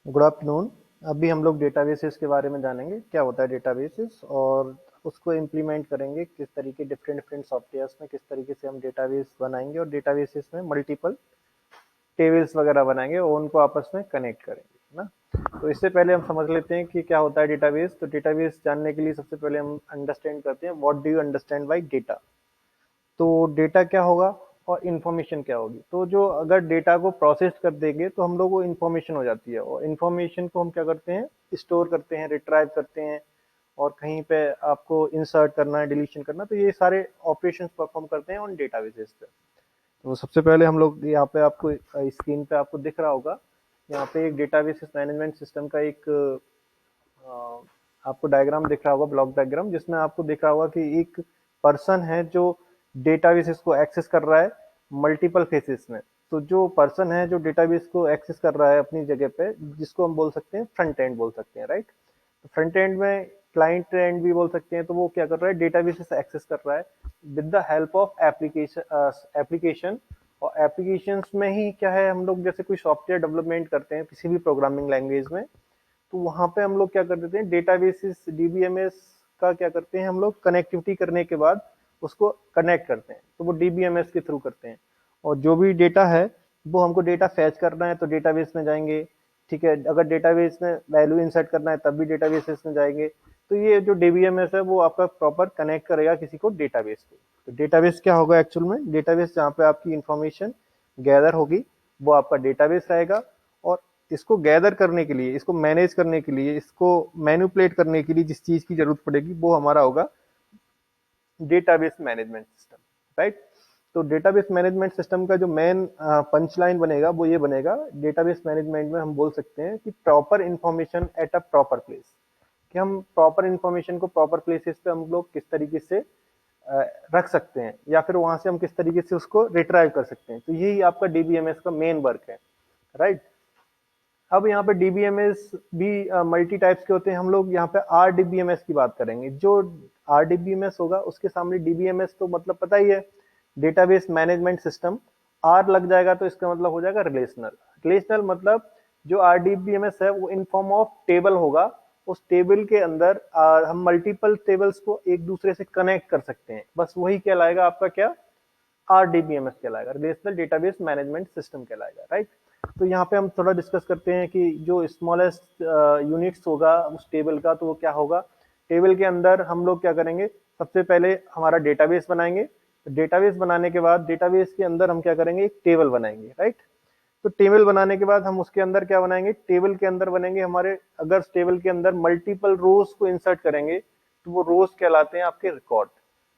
Good afternoon. अभी हम लोग डेटाबेसेस के बारे में जानेंगे, क्या होता है डेटाबेसेस और उसको इम्प्लीमेंट करेंगे किस तरीके डिफरेंट डिफरेंट सॉफ्टवेयर्स में, किस तरीके से हम डेटाबेस बनाएंगे और डेटाबेसेस में मल्टीपल टेबल्स वगैरह बनाएंगे और उनको आपस में कनेक्ट करेंगे, है ना। तो इससे पहले हम समझ लेते हैं कि क्या होता है डेटाबेस। तो डेटाबेस जानने के लिए सबसे पहले हम अंडरस्टैंड करते हैं what do you understand by data. तो डेटा क्या होगा और इन्फॉर्मेशन क्या होगी। तो जो अगर डेटा को प्रोसेस कर देंगे तो हम लोग वो इन्फॉर्मेशन हो जाती है, और इन्फॉर्मेशन को हम क्या करते हैं, स्टोर करते हैं, रिट्राइव करते हैं, और कहीं पे आपको इंसर्ट करना है, डिलीशन करना, तो ये सारे ऑपरेशंस परफॉर्म करते हैं ऑन डेटाबेसेस पे। तो सबसे पहले हम लोग यहाँ पे आपको स्क्रीन पे आपको दिख रहा होगा, यहाँ पे एक डेटाबेसेस मैनेजमेंट सिस्टम का एक आपको डायग्राम दिख रहा होगा, ब्लॉक डायग्राम, जिसमें आपको दिख रहा होगा कि एक पर्सन है जो डेटाबेसेस को एक्सेस कर रहा है मल्टीपल फेसेस में। तो जो पर्सन है जो डेटाबेस को एक्सेस कर रहा है अपनी जगह पे, जिसको हम बोल सकते हैं फ्रंट एंड बोल सकते हैं, राइट। तो फ्रंट एंड में क्लाइंट एंड भी बोल सकते हैं। तो वो क्या कर रहा है, डेटाबेसेस एक्सेस कर रहा है with the help of application. और एप्लीकेशंस में ही क्या है, हम लोग जैसे कोई सॉफ्टवेयर डेवलपमेंट करते हैं किसी भी प्रोग्रामिंग लैंग्वेज में, तो वहां पे हम लोग क्या कर देते हैं, डेटाबेसेस डीबीएमएस का क्या करते हैं हम लोग, कनेक्टिविटी करने के बाद उसको कनेक्ट करते हैं, तो वो डीबीएमएस के थ्रू करते हैं। और जो भी डेटा है वो हमको डेटा फैच करना है तो डेटाबेस में जाएंगे, ठीक है। अगर डेटाबेस में वैल्यू इंसर्ट करना है तब भी डेटाबेसेस में जाएंगे। तो ये जो डीबीएमएस है वो आपका प्रॉपर कनेक्ट करेगा किसी को डेटाबेस को। तो डेटाबेस क्या होगा एक्चुअल में, डेटाबेस जहाँ पे आपकी इंफॉर्मेशन गैदर होगी वो आपका डेटाबेस रहेगा। और इसको गैदर करने के लिए, इसको मैनेज करने के लिए, इसको मैनिपुलेट करने के लिए जिस चीज की जरूरत पड़ेगी वो हमारा होगा डेटाबेस मैनेजमेंट सिस्टम, राइट। तो डेटाबेस मैनेजमेंट सिस्टम का जो मेन पंच लाइन बनेगा वो ये बनेगा, डेटाबेस मैनेजमेंट में हम बोल सकते हैं कि proper information at a proper place. कि हम प्रॉपर इंफॉर्मेशन को प्रॉपर प्लेसेस पे हम लोग किस तरीके से रख सकते हैं, या फिर वहां से हम किस तरीके से उसको रिट्राइव कर सकते हैं। तो यही आपका डीबीएमएस का मेन वर्क है, राइट। अब यहाँ पे डीबीएमएस भी मल्टी टाइप्स के होते हैं। हम लोग यहाँ पे आरडीबीएमएस की बात करेंगे। जो आरडीबीएमएस होगा उसके सामने डीबीएमएस तो मतलब पता ही है, डेटाबेस मैनेजमेंट सिस्टम। आर लग जाएगा तो इसका मतलब हो जाएगा रिलेशनल। रिलेशनल मतलब जो आरडीबीएमएस है वो इन फॉर्म ऑफ टेबल होगा। उस टेबल के अंदर हम मल्टीपल टेबल्स को एक दूसरे से कनेक्ट कर सकते हैं, बस वही कहलाएगा आपका क्या, आरडीबीएमएस कहलाएगा, रिलेशनल डेटाबेस मैनेजमेंट सिस्टम कहलाएगा, राइट। तो यहाँ पे हम थोड़ा डिस्कस करते हैं कि जो स्मॉलेस्ट यूनिट्स होगा उस टेबल का, तो वो क्या होगा। टेबल के अंदर हम लोग क्या करेंगे, सबसे पहले हमारा डेटाबेस बनाएंगे। डेटाबेस बनाने के बाद डेटाबेस के अंदर हम क्या करेंगे, एक टेबल बनाएंगे, राइट। तो टेबल बनाने के बाद हम उसके अंदर क्या बनाएंगे, टेबल के अंदर बनेंगे हमारे, अगर टेबल के अंदर मल्टीपल रोज को इंसर्ट करेंगे तो वो रोज कहलाते हैं आपके रिकॉर्ड।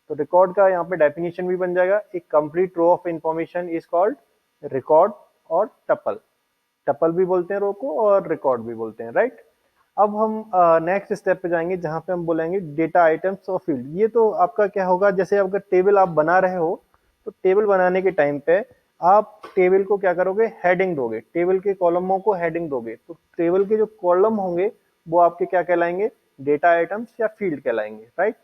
तो रिकॉर्ड का यहाँ पे डेफिनेशन भी बन जाएगा, एक complete row of information is called record और टपल। टपल भी बोलते हैं रो को और रिकॉर्ड भी बोलते हैं, राइट। अब हम नेक्स्ट स्टेप पे जाएंगे जहां पे हम बोलेंगे डेटा आइटम्स और फील्ड। ये तो आपका क्या होगा, जैसे अगर टेबल आप बना रहे हो तो टेबल बनाने के टाइम पे आप टेबल को क्या करोगे, हेडिंग दोगे, टेबल के कॉलमों को हेडिंग दोगे। तो टेबल के जो कॉलम होंगे वो आपके क्या कहलाएंगे, डेटा आइटम्स या फील्ड कहलाएंगे, राइट।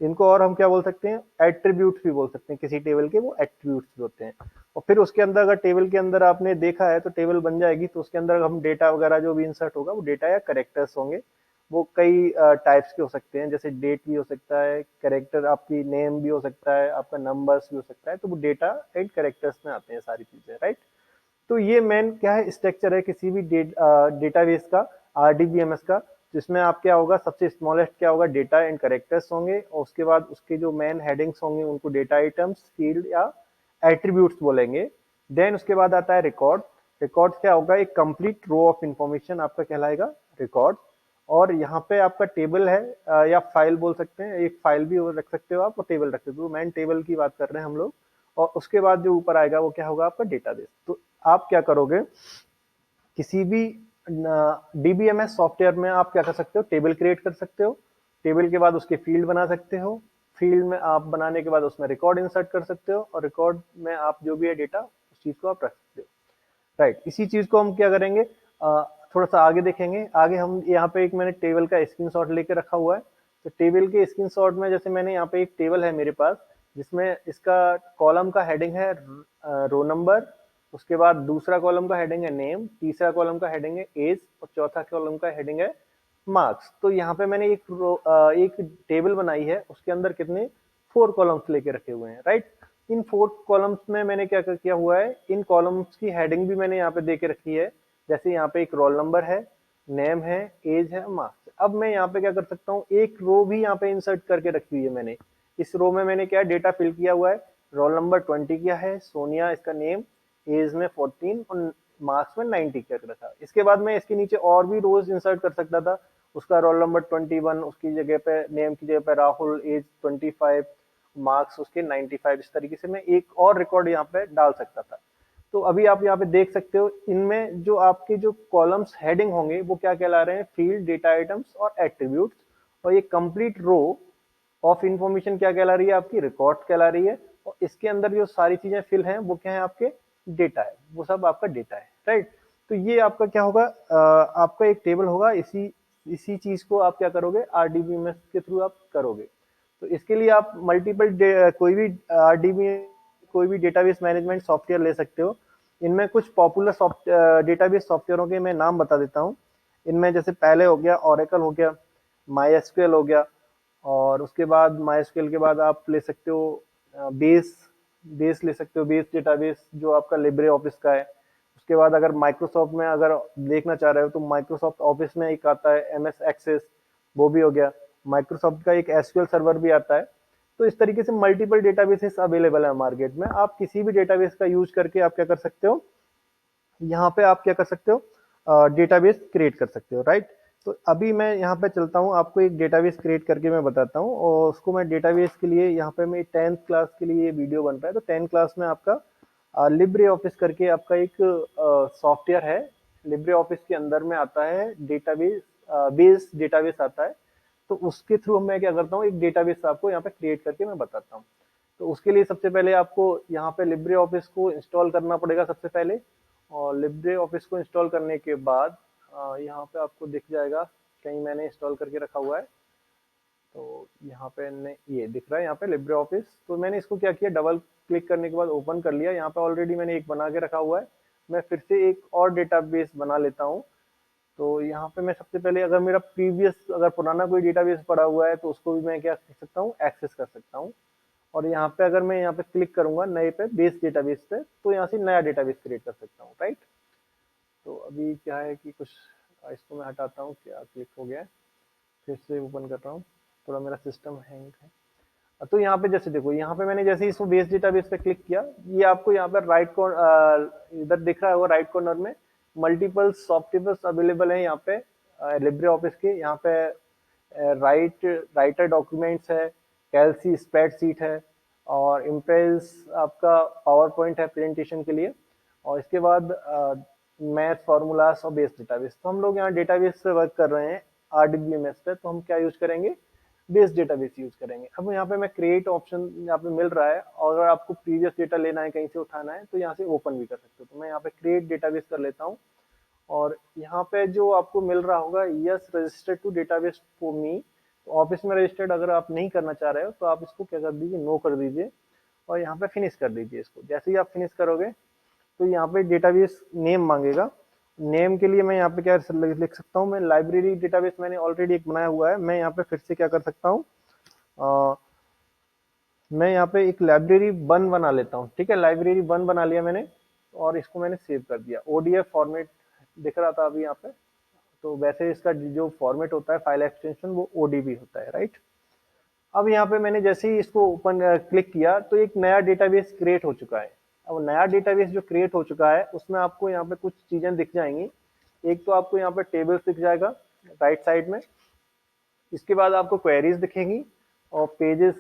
इनको और हम क्या बोल सकते हैं, एट्रीब्यूट्स भी बोल सकते हैं, किसी टेबल के वो एट्रीब्यूट्स भी होते हैं। और फिर उसके अंदर अगर टेबल के अंदर आपने देखा है तो टेबल बन जाएगी, तो उसके अंदर हम डेटा वगैरह जो भी इंसर्ट होगा वो डेटा या करेक्टर्स होंगे। वो कई टाइप्स के हो सकते हैं, जैसे डेट भी हो सकता है, करेक्टर आपकी नेम भी हो सकता है, आपका नंबर्स भी हो सकता है। तो वो डेटा एंड करेक्टर्स में आते हैं सारी चीजें, राइट। तो ये मेन क्या है, स्ट्रक्चर है किसी भी डेटाबेस का, आरडीबीएमएस का। जिसमें आप क्या होगा, सबसे स्मॉलेस्ट क्या होगा, डेटा एंड करेक्टर्स होंगे, और उसके बाद उसके जो मेन हेडिंग्स होंगे उनको डेटा आइटम्स, फील्ड या एट्रीब्यूट्स बोलेंगे। देन उसके बाद आता है रिकॉर्ड। रिकॉर्ड क्या होगा, एक कंप्लीट रो ऑफ इंफॉर्मेशन आपका कहलाएगा रिकॉर्ड। और यहाँ पे आपका टेबल है या फाइल बोल सकते हैं, एक फाइल भी रख सकते हो आप और टेबल रख सकते हो, मेन टेबल की बात कर रहे हैं हम लोग। और उसके बाद जो ऊपर आएगा वो क्या होगा, आपका डेटाबेस। तो आप क्या करोगे, किसी भी डीबीएमएस सॉफ्टवेयर में आप क्या कर सकते हो, टेबल क्रिएट कर सकते हो। टेबल के बाद उसके फील्ड बना सकते हो। फील्ड में आप बनाने के बाद उसमें रिकॉर्ड इंसर्ट कर सकते हो, और रिकॉर्ड में आप जो भी है डेटा उस चीज को आप रख सकते हो, राइट। इसी चीज को हम क्या करेंगे, थोड़ा सा आगे देखेंगे। आगे हम यहाँ पे एक मैंने टेबल का स्क्रीनशॉट लेके रखा हुआ है। तो टेबल के स्क्रीनशॉट में जैसे मैंने यहाँ पे एक टेबल है मेरे पास, जिसमें इसका कॉलम का हेडिंग है रो नंबर, उसके बाद दूसरा कॉलम का हेडिंग है नेम, तीसरा कॉलम का हेडिंग है एज और चौथा कॉलम का हेडिंग है मार्क्स। तो यहाँ पे मैंने एक टेबल बनाई है, उसके अंदर कितने 4 कॉलम्स लेके रखे हुए हैं, राइट। इन 4 कॉलम्स में मैंने क्या किया हुआ है, इन कॉलम्स की हेडिंग भी मैंने यहाँ पे दे के रखी है। जैसे यहाँ पे एक रोल नंबर है, नेम है, एज है, मार्क्स। अब मैं यहाँ पे क्या कर सकता हूँ, एक रो भी यहाँ पे इंसर्ट करके रखी हुई है मैंने। इस रो में मैंने क्या डेटा फिल किया हुआ है, रोल नंबर 20 किया है, सोनिया इसका नेम, एज में 14 और मार्क्स में 90 कर रखा। इसके बाद मैं इसके नीचे और भी रोज इंसर्ट कर सकता था, उसका रोल नंबर 21, उसकी जगह पे नेम की जगह पे राहुल, एज 25, मार्क्स उसके 95। इस तरीके से मैं एक और रिकॉर्ड यहाँ पे डाल सकता था। तो अभी आप यहाँ पे देख सकते हो, इनमें जो आपके जो कॉलम्स हेडिंग होंगे वो क्या कहला रहे हैं, फील्ड, डेटा आइटम्स और एट्रीब्यूट्स। और ये कंप्लीट रो ऑफ इंफॉर्मेशन क्या कहला रही है, आपकी रिकॉर्ड कहला रही है। और इसके अंदर जो सारी चीजें फिल हैं वो क्या है, आपके डेटा है, वो सब आपका डेटा है, राइट। तो ये आपका क्या होगा, आपका एक टेबल होगा। इसी इसी चीज को आप क्या करोगे, आरडीबीएमएस के थ्रू आप करोगे। तो इसके लिए आप मल्टीपल कोई भी आरडीबी, कोई भी डेटाबेस मैनेजमेंट सॉफ्टवेयर ले सकते हो। इनमें कुछ पॉपुलर डेटाबेस सॉफ्टवेयरों के मैं नाम बता देता हूँ। इनमें जैसे पहले हो गया ओरेकल हो गया, माई हो गया, और उसके बाद माई के बाद आप ले सकते हो बेस बेस ले सकते हो, बेस डेटाबेस जो आपका लिब्रे ऑफिस का है। उसके बाद अगर माइक्रोसॉफ्ट में अगर देखना चाह रहे हो तो माइक्रोसॉफ्ट ऑफिस में एक आता है एमएस एक्सेस, वो भी हो गया। माइक्रोसॉफ्ट का एक एसक्यूएल सर्वर भी आता है। तो इस तरीके से मल्टीपल डेटाबेसेस अवेलेबल है मार्केट में। आप किसी भी डेटाबेस का यूज करके आप क्या कर सकते हो, यहाँ पे आप क्या कर सकते हो, डेटाबेस क्रिएट कर सकते हो, राइट। तो अभी मैं यहाँ पे चलता हूँ, आपको एक डेटाबेस क्रिएट करके मैं बताता हूँ। और उसको मैं डेटाबेस के लिए यहाँ पे मैं 10th क्लास के लिए ये वीडियो बन रहा है। तो 10th क्लास में आपका लिब्रे ऑफिस करके आपका एक सॉफ्टवेयर है। लिब्रे ऑफिस के अंदर में आता है डेटाबेस, बेस डेटाबेस आता है। तो उसके थ्रू मैं क्या करता हूँ, एक डेटाबेस आपको यहाँ पे क्रिएट करके मैं बताता हूँ। तो उसके लिए सबसे पहले आपको यहाँ पे लिब्रे ऑफिस को इंस्टॉल करना पड़ेगा सबसे पहले। और लिब्रे ऑफिस को इंस्टॉल करने के बाद यहाँ पे आपको दिख जाएगा, कहीं मैंने इंस्टॉल करके रखा हुआ है। तो यहाँ पे ये दिख रहा है यहाँ पे लिब्रे ऑफिस। तो मैंने इसको क्या किया, डबल क्लिक करने के बाद ओपन कर लिया। यहाँ पे ऑलरेडी मैंने एक बना के रखा हुआ है। मैं फिर से एक और डेटाबेस बना लेता हूँ। तो यहाँ पे मैं सबसे पहले, अगर मेरा अगर पुराना कोई डेटाबेस पड़ा हुआ है तो उसको भी मैं क्या कर सकता हूँ, एक्सेस कर सकता हूँ। और यहाँ पे अगर मैं यहाँ पे क्लिक करूंगा नए पे, बेस डेटाबेस पे, तो यहाँ से नया डेटाबेस क्रिएट कर सकता हूँ, राइट। तो अभी क्या है कि कुछ इसको मैं हटाता हूँ, क्या क्लिक हो गया है, फिर से ओपन कर रहा हूँ, थोड़ा मेरा सिस्टम हैंग है। तो यहाँ पे जैसे देखो, यहाँ पे मैंने जैसे इसको बेस डेटाबेस पे क्लिक किया, ये आपको यहाँ पर इधर दिख रहा होगा राइट कॉर्नर में, मल्टीपल सॉफ्टवेयर अवेलेबल है यहाँ पे लिब्रे ऑफिस के। यहाँ पे राइटर डॉक्यूमेंट्स है, कैल्सी स्प्रेडशीट है, और इम्प्रेस आपका पावर पॉइंट है प्रेजेंटेशन के लिए। और इसके बाद मैथ फार्मूलास और बेस डेटाबेस। तो हम लोग यहाँ डेटाबेस से वर्क कर रहे हैं आरडीबीएमएस पे, तो हम क्या यूज करेंगे, बेस डेटाबेस यूज करेंगे। अब यहाँ पे मैं क्रिएट ऑप्शन यहाँ पे मिल रहा है, और अगर आपको प्रीवियस डेटा लेना है, कहीं से उठाना है, तो यहाँ से ओपन भी कर सकते हो। तो मैं यहाँ पे क्रिएट डेटाबेस कर लेता हूँ। और यहाँ पे जो आपको मिल रहा होगा, yes registered to database for me, तो ऑफिस में रजिस्टर्ड अगर आप नहीं करना चाह रहे हो तो आप इसको क्या कर दीजिए, नो कर दीजिए। और यहाँ पे फिनिश कर दीजिए इसको। जैसे ही आप फिनिश करोगे तो यहाँ पे डेटाबेस नेम मांगेगा। नेम के लिए मैं यहाँ पे क्या लिख सकता हूँ, मैं लाइब्रेरी डेटाबेस मैंने ऑलरेडी एक बनाया हुआ है। मैं यहाँ पे फिर से क्या कर सकता हूँ, मैं यहाँ पे एक लाइब्रेरी वन बना लेता हूँ, ठीक है। लाइब्रेरी वन बना लिया मैंने, और इसको मैंने सेव कर दिया। ओडीएफ फॉर्मेट दिख रहा था अभी यहाँ पे। तो वैसे इसका जो फॉर्मेट होता है फाइल एक्सटेंशन, वो ओडीबी होता है, राइट। अब यहाँ पे मैंने जैसे ही इसको ओपन क्लिक किया तो एक नया डेटाबेस क्रिएट हो चुका है। अब नया डेटाबेस जो क्रिएट हो चुका है उसमें आपको यहाँ पे कुछ चीजें दिख जाएंगी। एक तो आपको यहाँ पे टेबल्स दिख जाएगा राइट साइड में। इसके बाद आपको क्वेरीज दिखेंगी, और पेजेस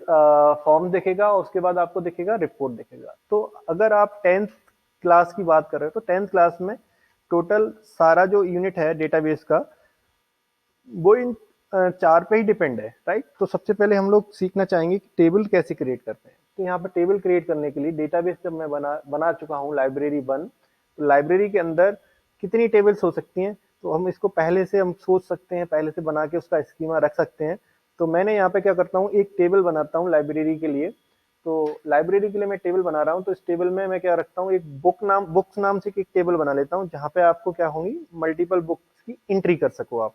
फॉर्म दिखेगा, और उसके बाद आपको दिखेगा रिपोर्ट दिखेगा। तो अगर आप 10th क्लास की बात कर रहे हो तो 10th क्लास में टोटल सारा जो यूनिट है डेटाबेस का, वो इन 4 पे ही डिपेंड है, राइट। तो सबसे पहले हम लोग सीखना चाहेंगे कि टेबल कैसे क्रिएट करते हैं। तो यहाँ पे टेबल क्रिएट करने के लिए डेटाबेस जब मैं बना चुका हूँ लाइब्रेरी वन, तो लाइब्रेरी के अंदर कितनी टेबल्स हो सकती हैं, तो हम इसको पहले से हम सोच सकते हैं, पहले से बना के उसका स्कीमा रख सकते हैं। तो मैंने यहाँ पे क्या करता हूँ, एक टेबल बनाता हूँ लाइब्रेरी के लिए। तो लाइब्रेरी के लिए मैं टेबल बना रहा हूँ, तो इस टेबल में मैं क्या रखता हूँ, एक बुक्स नाम से एक टेबल बना लेता हूँ, जहाँ पे आपको क्या होंगी, मल्टीपल बुक्स की एंट्री कर सको आप।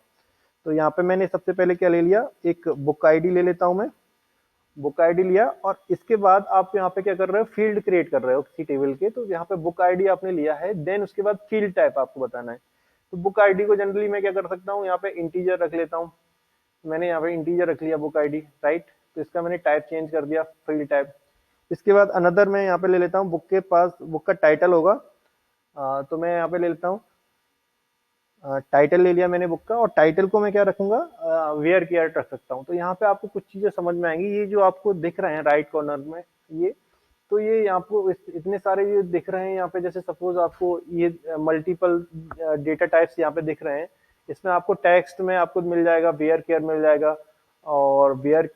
तो यहाँ पे मैंने सबसे पहले क्या ले लिया, एक बुक आईडी ले लेता हूँ मैं, बुक आईडी लिया, और इसके बाद आप यहाँ पे क्या कर रहे हो, फील्ड क्रिएट कर रहे हो किसी टेबल के, तो यहाँ पे बुक आईडी आपने लिया है, देन उसके बाद फील्ड टाइप आपको बताना है। तो बुक आईडी को जनरली मैं क्या कर सकता हूँ, यहाँ पे इंटीजर रख लेता हूँ, मैंने यहाँ पे इंटीजर रख लिया बुक आईडी, राइट। तो इसका मैंने टाइप चेंज कर दिया, फील्ड टाइप। इसके बाद अनदर मैं यहाँ पे ले लेता हूँ, बुक के पास बुक का टाइटल होगा, तो मैं यहाँ पे ले लेता हूँ, टाइटल ले लिया मैंने बुक का, और टाइटल को मैं क्या रखूंगा, वेयर केयर रख सकता हूँ। तो यहाँ पे आपको कुछ चीजें समझ में आएंगी, ये जो आपको दिख रहे हैं राइट कॉर्नर में, ये तो ये आपको इतने सारे ये दिख रहे हैं यहाँ पे, जैसे सपोज आपको ये मल्टीपल डेटा टाइप्स यहाँ पे दिख रहे हैं, इसमें आपको टेक्स्ट में आपको मिल जाएगा, वेयर केयर मिल जाएगा, और वेयर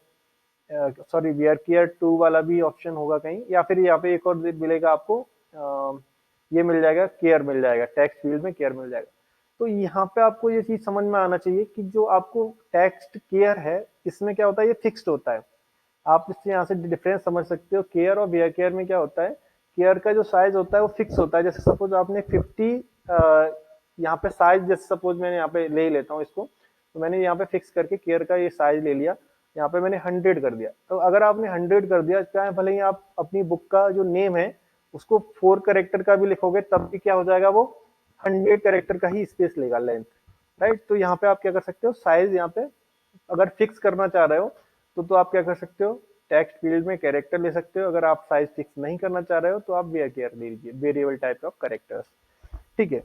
केयर टू वाला भी ऑप्शन होगा कहीं, या फिर यहाँ पे एक और मिलेगा आपको, ये मिल जाएगा, केयर मिल जाएगा, टेक्स्ट फील्ड में केयर मिल जाएगा। तो यहाँ पे आपको ये चीज समझ में आना चाहिए कि जो आपको टेक्स्ट केयर है, इसमें क्या होता है, ये फिक्स्ड होता है। आप इससे यहाँ से डिफरेंस समझ सकते हो, केयर और वेयर केयर में क्या होता है, केयर का जो साइज होता है वो फिक्स होता है, जैसे सपोज आपने 50 यहाँ पे साइज, जैसे सपोज मैंने यहाँ पे ले ही लेता हूँ इसको, तो मैंने यहाँ पे फिक्स करके केयर का ये साइज ले लिया, यहाँ पे मैंने 100 कर दिया। तो अगर आपने 100 कर दिया, चाहे भले ही आप अपनी बुक का जो नेम है उसको 4 कैरेक्टर का भी लिखोगे, तब भी क्या हो जाएगा, वो 100 कैरेक्टर का ही स्पेस लेगा, लेंथ, राइट। तो यहाँ पे आप क्या कर सकते हो, साइज यहाँ पे अगर फिक्स करना चाह रहे हो, तो आप क्या कर सकते हो, टेक्स्ट फील्ड में कैरेक्टर ले सकते हो। अगर आप साइज फिक्स नहीं करना चाह रहे हो, तो आप वेयर दे दीजिए, वेरिएबल टाइप ऑफ कैरेक्टर्स, ठीक है।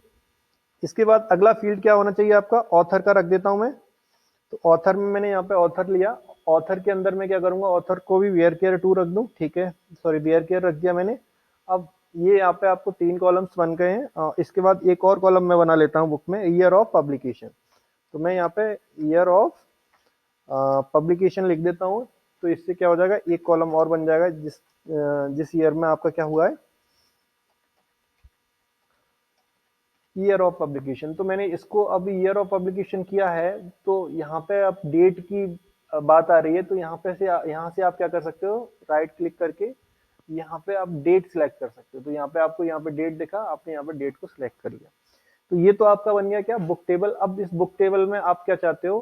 इसके बाद अगला फील्ड क्या होना चाहिए आपका, ऑथर का रख देता हूं मैं। तो ऑथर में मैंने यहाँ पे ऑथर लिया, ऑथर के अंदर मैं क्या करूंगा, ऑथर को भी वेयर केयर 2 रख दूं, ठीक है, सॉरी वेयर केयर रख दिया मैंने। अब ये यहाँ पे आपको 3 कॉलम्स बन गए हैं। इसके बाद एक और कॉलम मैं बना लेता हूँ बुक में, ईयर ऑफ पब्लिकेशन। तो मैं यहाँ पे ईयर ऑफ पब्लिकेशन लिख देता हूँ, तो इससे क्या हो जाएगा, एक कॉलम और बन जाएगा, जिस ईयर में आपका क्या हुआ है, ईयर ऑफ पब्लिकेशन। तो मैंने इसको अब ईयर ऑफ पब्लिकेशन किया है, तो यहाँ पे अब डेट की बात आ रही है, तो यहाँ से आप क्या कर सकते हो, राइट क्लिक करके यहाँ पे आप डेट सिलेक्ट कर सकते हो। तो यहाँ पे आपको यहाँ पे डेट दिखा, आपने यहाँ पे डेट को सिलेक्ट कर लिया। तो ये तो आपका बन गया क्या, बुक टेबल। अब इस बुक टेबल में आप क्या चाहते हो,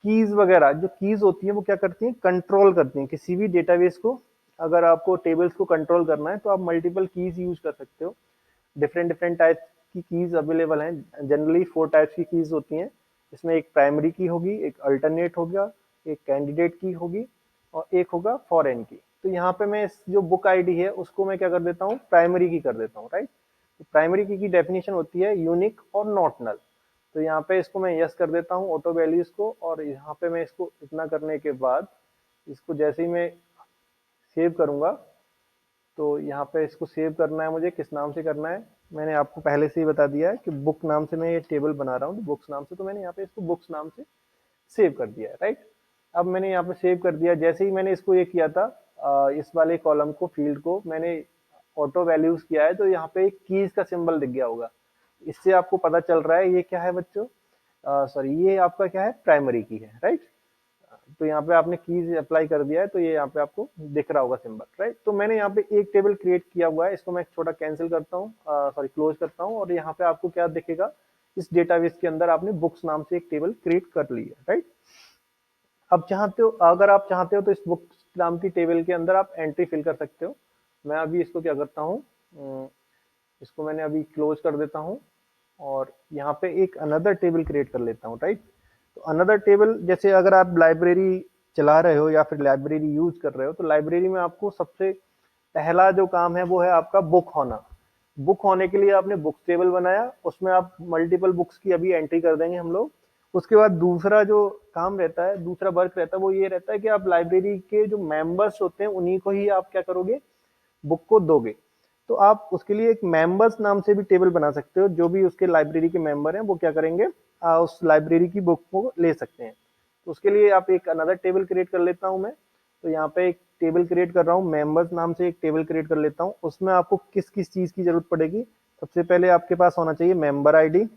कीज वगैरह, जो कीज होती है वो क्या करती हैं, कंट्रोल करती हैं किसी भी डेटाबेस को। अगर आपको टेबल्स को कंट्रोल करना है, तो आप मल्टीपल कीज यूज कर सकते हो। डिफरेंट डिफरेंट टाइप्स की कीज अवेलेबल हैं, जनरली 4 टाइप्स की कीज होती हैं। इसमें एक प्राइमरी की होगी, एक अल्टरनेट होगा, एक कैंडिडेट की होगी, और एक होगा फॉरेन की। तो यहाँ पे मैं जो बुक आईडी है उसको मैं क्या कर देता हूँ, प्राइमरी की कर देता हूँ, राइट। तो प्राइमरी की डेफिनेशन होती है यूनिक और नॉट नल। तो यहाँ पे इसको मैं यस कर देता हूँ, ऑटो वैल्यूज को, और यहाँ पे मैं इसको इतना करने के बाद इसको जैसे ही मैं सेव करूंगा, तो यहाँ पे इसको सेव करना है मुझे, किस नाम से करना है, मैंने आपको पहले से ही बता दिया है कि बुक नाम से मैं ये टेबल बना रहा हूँ, तो बुक्स नाम से, तो मैंने यहाँ पे इसको बुक्स नाम से सेव कर दिया है, राइट। अब मैंने यहाँ पे सेव कर दिया, जैसे ही मैंने इसको ये किया था, इस वाले कॉलम को, फील्ड को मैंने ऑटो वैल्यूज किया है, तो यहाँ पे एक कीज का सिंबल दिख गया होगा। इससे आपको पता चल रहा है ये क्या है बच्चों, सॉरी ये आपका क्या है, प्राइमरी की है, राइट। तो यहाँ पे आपने कीज अप्लाई कर दिया है, तो ये यहाँ पे आपको दिख रहा होगा सिंबल, राइट। तो मैंने यहाँ पे एक टेबल क्रिएट किया हुआ है, इसको मैं छोटा कैंसिल करता हूँ, सॉरी क्लोज करता हूँ, और यहाँ पे आपको क्या दिखेगा, इस डेटाबेस के अंदर आपने बुक्स नाम से एक टेबल क्रिएट कर ली है, राइट। अब चाहते हो, अगर आप चाहते हो, तो इस बुक्स नाम की टेबल के अंदर आप एंट्री फिल कर सकते हो। मैं अभी इसको क्या करता हूँ, इसको मैंने अभी क्लोज कर देता हूँ, और यहाँ पे एक अनदर टेबल क्रिएट कर लेता हूँ, राइट। तो अनदर टेबल, जैसे अगर आप लाइब्रेरी चला रहे हो या फिर लाइब्रेरी यूज कर रहे हो, तो लाइब्रेरी में आपको सबसे पहला जो काम है वो है आपका बुक होना। बुक होने के लिए आपने बुक्स टेबल बनाया, उसमें आप मल्टीपल बुक्स की अभी एंट्री कर देंगे हम लोग। उसके बाद दूसरा जो काम रहता है, दूसरा वर्क रहता है, वो ये रहता है कि आप लाइब्रेरी के जो मेंबर्स होते हैं उन्हीं को ही आप क्या करोगे, बुक को दोगे। तो आप उसके लिए एक मेंबर्स नाम से भी टेबल बना सकते हो, जो भी उसके लाइब्रेरी के मेंबर हैं वो क्या करेंगे, उस लाइब्रेरी की बुक को ले सकते हैं। तो उसके लिए आप एक अनदर टेबल क्रिएट कर लेता हूं मैं। तो यहाँ पे एक टेबल क्रिएट कर रहा हूँ, मेंबर्स नाम से एक टेबल क्रिएट कर लेता हूँ। उसमें आपको किस किस चीज की जरूरत पड़ेगी, सबसे पहले आपके पास होना चाहिए मेंबर आईडी,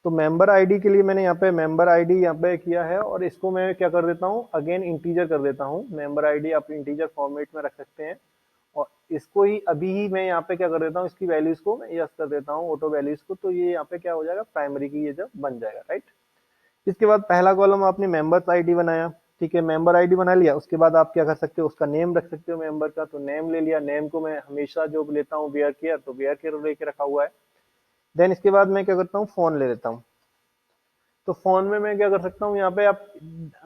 तो मेंबर आईडी के लिए मैंने यहाँ पे मेंबर आईडी यहाँ पे किया है, और इसको मैं क्या कर देता हूँ, अगेन इंटीजर कर देता हूँ। मेंबर आईडी आप इंटीजर फॉर्मेट में रख सकते हैं, और इसको ही अभी ही मैं यहाँ पे क्या कर देता हूँ, इसकी वैल्यूज को मैं यस कर देता हूँ, ऑटो वैल्यूज को। तो ये यहाँ पे क्या हो जाएगा, प्राइमरी की ये जब बन जाएगा, राइट। इसके बाद पहला कॉलम आपने मेंबर्स आईडी बनाया, ठीक है, मेंबर आईडी बना लिया। उसके बाद आप क्या कर सकते हो, उसका नेम रख सकते हो मेंबर का। तो नेम ले लिया, नेम को मैं हमेशा जो लेता हूँ वेयर केयर, तो वेयर केयर लेके रखा हुआ है। देन इसके बाद मैं क्या करता हूँ, फोन ले लेता हूँ। तो फोन में मैं क्या कर सकता हूँ, यहाँ पे आप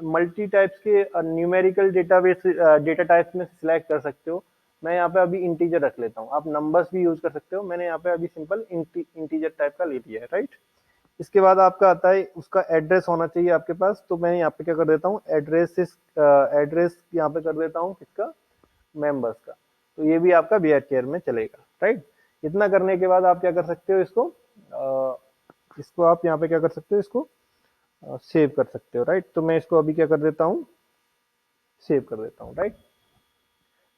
मल्टी टाइप्स के न्यूमेरिकल डेटाबेस डेटा टाइप्स में सिलेक्ट कर सकते हो। मैं यहाँ पे अभी इंटीजर रख लेता हूँ, आप नंबर्स भी यूज कर सकते हो। मैंने यहाँ पे अभी सिंपल इंटीजर टाइप का ले लिया है, राइट। इसके बाद आपका आता है उसका एड्रेस होना चाहिए आपके पास। तो मैं यहाँ पे क्या कर देता हूँ, एड्रेस यहाँ पे कर देता हूँ किसका, मेंबर्स का। तो ये भी आपका बीआर केयर में चलेगा, राइट। इतना करने के बाद आप क्या कर सकते हो, इसको आप यहाँ पे क्या कर सकते हो, इसको सेव कर सकते हो, राइट। तो मैं इसको अभी क्या कर देता हूँ, सेव कर देता हूँ, राइट।